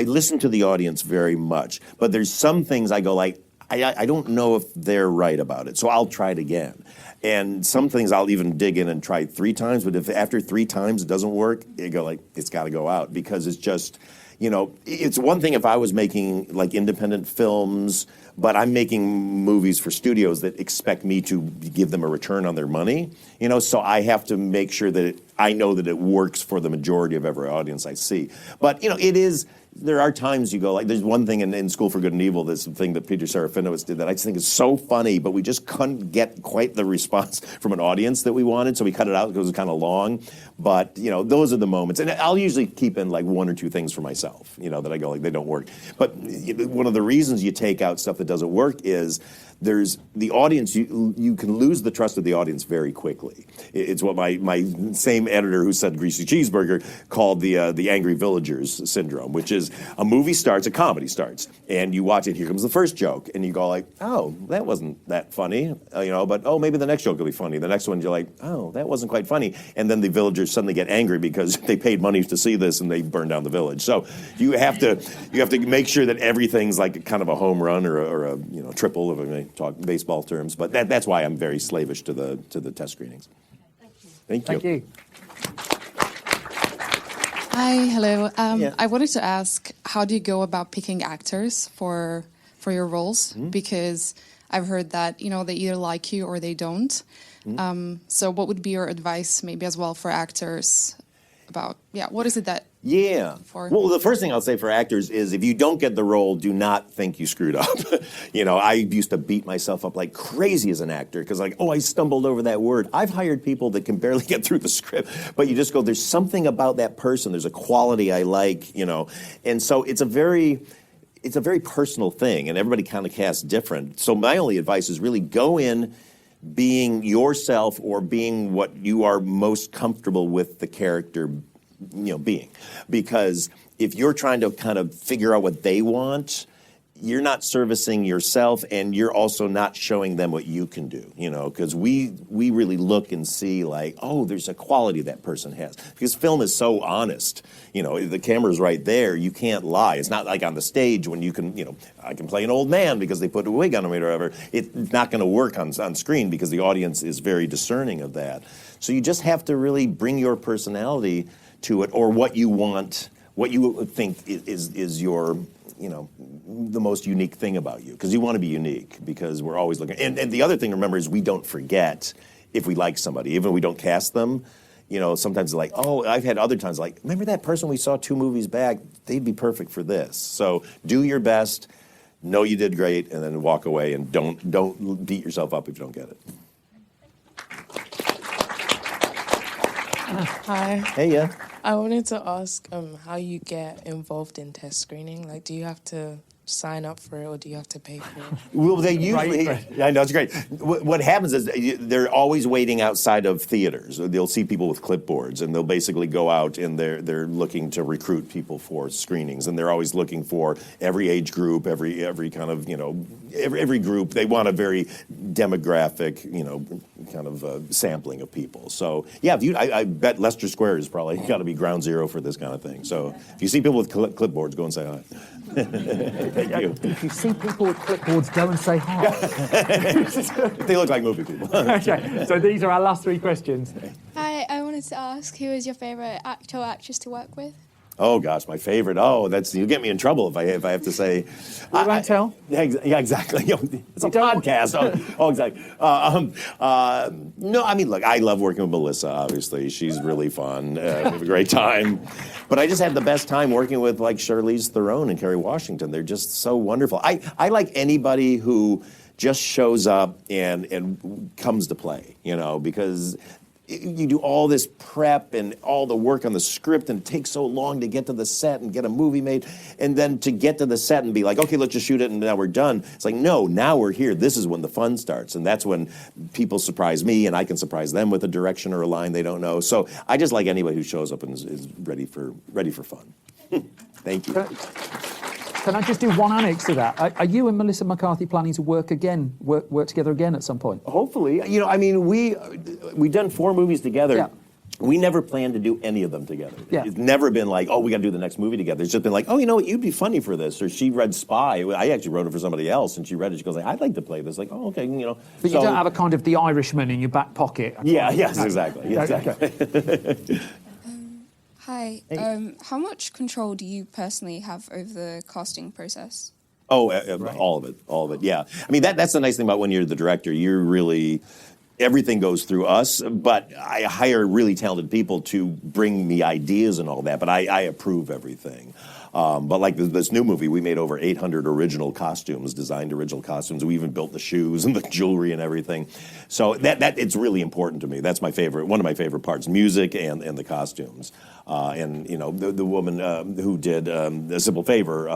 listen to the audience very much, but there's some things I go like, I don't know if they're right about it, so I'll try it again. And some things I'll even dig in and try 3 times, but if after 3 times it doesn't work, you go like, it's got to go out because it's just, you know, it's one thing if I was making like independent films, but I'm making movies for studios that expect me to give them a return on their money, you know, so I have to make sure that I know that it works for the majority of every audience I see. But, you know, there are times you go, like, there's one thing in School for Good and Evil, this thing that Peter Serafinowicz did that I just think is so funny, but we just couldn't get quite the response from an audience that we wanted, so we cut it out because it was kind of long. But, you know, those are the moments. And I'll usually keep in, like, 1 or 2 things for myself, you know, that I go, like, they don't work. But one of the reasons you take out stuff that doesn't work is there's the audience, you can lose the trust of the audience very quickly. It's what my same editor who said Greasy Cheeseburger called the Angry Villagers syndrome, which is a movie starts, a comedy starts, and you watch it, here comes the first joke, and you go like, oh, that wasn't that funny, you know, but oh, maybe the next joke will be funny. The next one you're like, oh, that wasn't quite funny. And then the villagers suddenly get angry because they paid money to see this and they burn down the village. So you have to make sure that everything's like kind of a home run or a you know triple if I may talk baseball terms. But that's why I'm very slavish to the test screenings. Thank you. Thank you. Hi, hello. I wanted to ask, how do you go about picking actors for your roles? Mm-hmm. Because I've heard that, you know, they either like you or they don't. Mm-hmm. So what would be your advice maybe as well for actors about, what is it that... Yeah. Well, the first thing I'll say for actors is if you don't get the role, do not think you screwed up. You know, I used to beat myself up like crazy as an actor because like, oh, I stumbled over that word. I've hired people that can barely get through the script, but you just go, there's something about that person. There's a quality I like, you know. And so it's a very personal thing, and everybody kind of casts different. So my only advice is really go in being yourself or being what you are most comfortable with the character being. Because if you're trying to kind of figure out what they want, you're not servicing yourself, and you're also not showing them what you can do, you know, because we really look and see like, oh, there's a quality that person has. Because film is so honest, you know, the camera's right there, you can't lie. It's not like on the stage when you can, you know, I can play an old man because they put a wig on me or whatever. It's not going to work on screen because the audience is very discerning of that. So you just have to really bring your personality to it, or what you want, what you think is your, you know, the most unique thing about you, because you want to be unique, because we're always looking. And the other thing to remember is we don't forget if we like somebody, even if we don't cast them. You know, sometimes it's like, oh, I've had other times like, remember that person we saw 2 movies back? They'd be perfect for this. So do your best, know you did great, and then walk away, and don't beat yourself up if you don't get it. Hi. Hey, yeah. I wanted to ask how you get involved in test screening. Like, do you have to sign up for it, or do you have to pay for it? Well, they usually... I know, it's great. What happens is they're always waiting outside of theaters. They'll see people with clipboards, and they'll basically go out, and they're looking to recruit people for screenings, and they're always looking for every age group, every kind of, you know, every group. They want a very demographic, you know, kind of sampling of people. So, yeah, I bet Leicester Square is probably got to be ground zero for this kind of thing. So if you see people with clipboards, go and say hi. Thank you. If you see people with clipboards, go and say hi. They look like movie people. Okay, so these are our last 3 questions. Hi, I wanted to ask, who is your favourite actor or actress to work with? Oh gosh, my favorite. Oh, you'll get me in trouble if I have to say. We won't tell. Yeah, exactly. It's a podcast. Oh, exactly. No, I mean, look, I love working with Melissa. Obviously, she's really fun. We have a great time. But I just had the best time working with like Charlize Theron and Kerry Washington. They're just so wonderful. I like anybody who just shows up and comes to play. You know, because you do all this prep and all the work on the script, and it takes so long to get to the set and get a movie made, and then to get to the set and be like, okay, let's just shoot it and now we're done. It's like, no, now we're here. This is when the fun starts, and that's when people surprise me, and I can surprise them with a direction or a line they don't know. So I just like anybody who shows up and is ready for fun. Thank you. Can I just do one annex to that? Are you and Melissa McCarthy planning to work together again at some point? Hopefully. You know, I mean, we've done 4 movies together. Yeah. We never planned to do any of them together. Yeah. It's never been like, oh, we got to do the next movie together. It's just been like, oh, you know what, you'd be funny for this. Or she read Spy. I actually wrote it for somebody else, and she read it. She goes, like, I'd like to play this. Like, oh, okay, you know. But you don't have a kind of The Irishman in your back pocket. Yes, exactly. Hi. How much control do you personally have over the casting process? Oh, all of it. Yeah. I mean, that's the nice thing about when you're the director. You're really... Everything goes through us, but I hire really talented people to bring me ideas and all that, but I approve everything. But like this new movie, we made over 800 designed original costumes. We even built the shoes and the jewelry and everything. So that it's really important to me. That's one of my favorite parts, music and the costumes. And, you know, the woman who did A Simple Favour,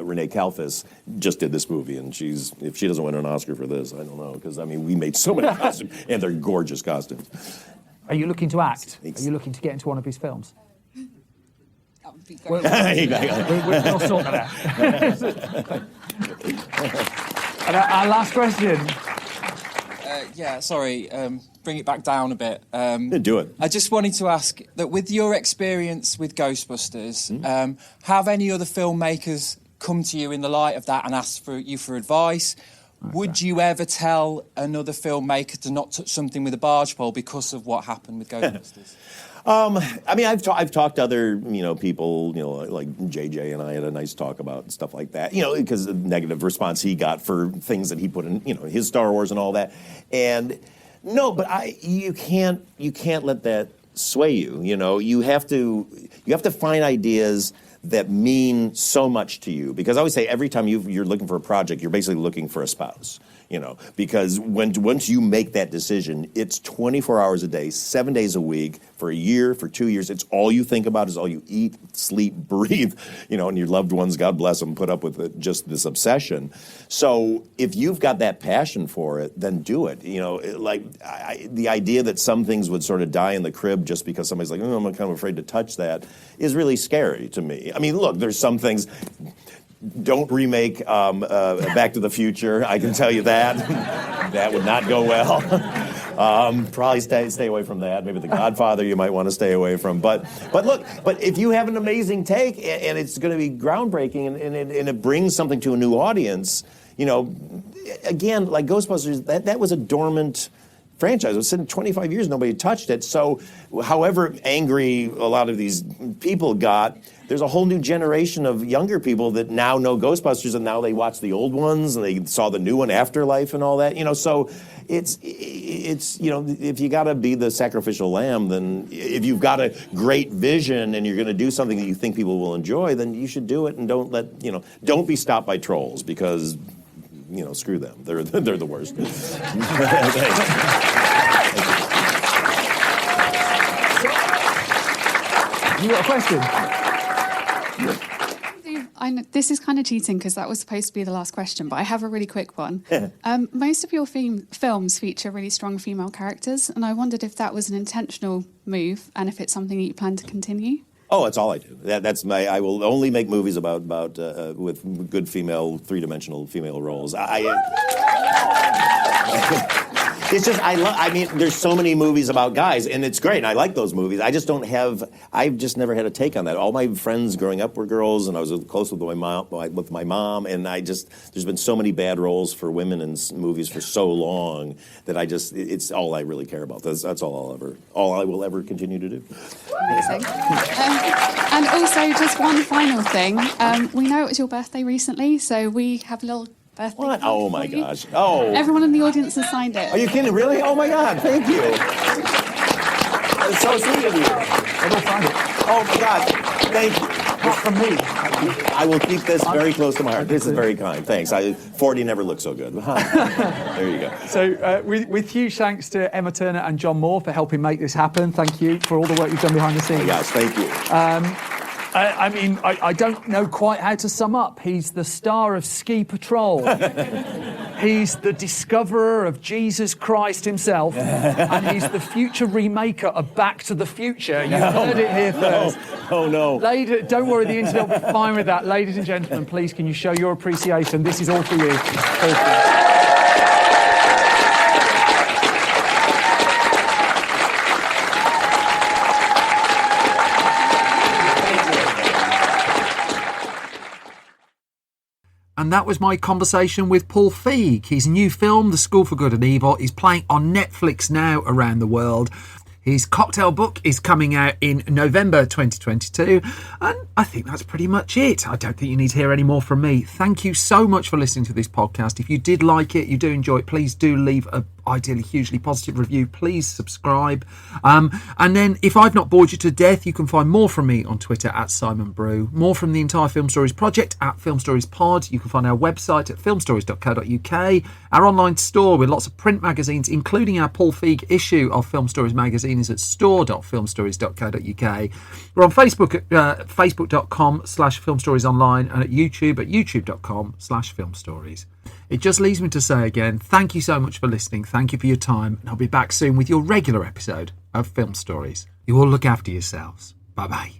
Renee Kalfas, just did this movie. And if she doesn't win an Oscar for this, I don't know. Because, I mean, we made so many costumes, and they're gorgeous costumes. Are you looking to act? Are you looking to get into one of his films? That would be great. We'll sort that out. And our last question. Bring it back down a bit. Do it. I just wanted to ask that with your experience with Ghostbusters, have any other filmmakers come to you in the light of that and asked for advice? Okay. Would you ever tell another filmmaker to not touch something with a barge pole because of what happened with Ghostbusters? I mean, I've talked to other, people, like JJ and I had a nice talk about stuff like that, because the negative response he got for things that he put in, his Star Wars and all that. And no, but you can't let that sway you. You have to find ideas that mean so much to you. Because I always say every time you're looking for a project, you're basically looking for a spouse. Because once you make that decision, it's 24 hours a day, 7 days a week, for a year, for 2 years. It's all you think about, is all you eat, sleep, breathe, and your loved ones, God bless them, put up with just this obsession. So if you've got that passion for it, then do it. The idea that some things would sort of die in the crib just because somebody's like, oh, I'm kind of afraid to touch that, is really scary to me. I mean, look, there's some things... Don't remake Back to the Future. I can tell you that. That would not go well. Probably stay away from that. Maybe The Godfather you might want to stay away from. But if you have an amazing take and it's going to be groundbreaking and it brings something to a new audience, again, like Ghostbusters, that was a dormant franchise. It was sitting 25 years, nobody touched it. So however angry a lot of these people got, there's a whole new generation of younger people that now know Ghostbusters, and now they watch the old ones and they saw the new one, Afterlife, and all that. So it's if you got to be the sacrificial lamb, then if you've got a great vision and you're going to do something that you think people will enjoy, then you should do it, and don't be stopped by trolls, because screw them. They're the worst. You got a question? I know, this is kind of cheating because that was supposed to be the last question, but I have a really quick one. Most of your films feature really strong female characters, and I wondered if that was an intentional move and if it's something that you plan to continue. Oh, that's all I do. I will only make movies about with good female, three-dimensional female roles. It's just there's so many movies about guys, and it's great, and I like those movies. I've just never had a take on that. All my friends growing up were girls, and I was close with my mom, and there's been so many bad roles for women in movies for so long that it's all I really care about. That's all I will ever continue to do. Amazing. And also, just one final thing. We know it was your birthday recently, so we have a little birthday. What? Oh my gosh! Oh, everyone in the audience has signed it. Are you kidding? Really? Oh my God! Thank you. It's so sweet of you. Everyone signed it. Oh my God! Thank you. Not from me. I will keep this very close to my heart. This is very kind. Thanks. 40 never looked so good. There you go. So, with huge thanks to Emma Turner and John Moore for helping make this happen. Thank you for all the work you've done behind the scenes. Yes, thank you. I don't know quite how to sum up. He's the star of Ski Patrol. He's the discoverer of Jesus Christ himself, and he's the future remaker of Back to the Future. You heard it here first. Oh, no. Don't worry, the internet will be fine with that. Ladies and gentlemen, please, can you show your appreciation? This is all for you. All for you. And that was my conversation with Paul Feig. His new film, The School for Good and Evil, is playing on Netflix now around the world. His cocktail book is coming out in November 2022. And I think that's pretty much it. I don't think you need to hear any more from me. Thank you so much for listening to this podcast. If you did like it, you do enjoy it, please do leave a ideally hugely positive review. Please subscribe. And then if I've not bored you to death, you can find more from me on Twitter at Simon Brew. More from the entire Film Stories project at Film Stories Pod. You can find our website at filmstories.co.uk. Our online store with lots of print magazines, including our Paul Feig issue of Film Stories magazine, is at store.filmstories.co.uk. We're on Facebook at facebook.com/filmstoriesonline and at youtube.youtube.com/filmstories. It just leaves me to say again, thank you so much for listening. Thank you for your time. And I'll be back soon with your regular episode of Film Stories. You all look after yourselves. Bye-bye.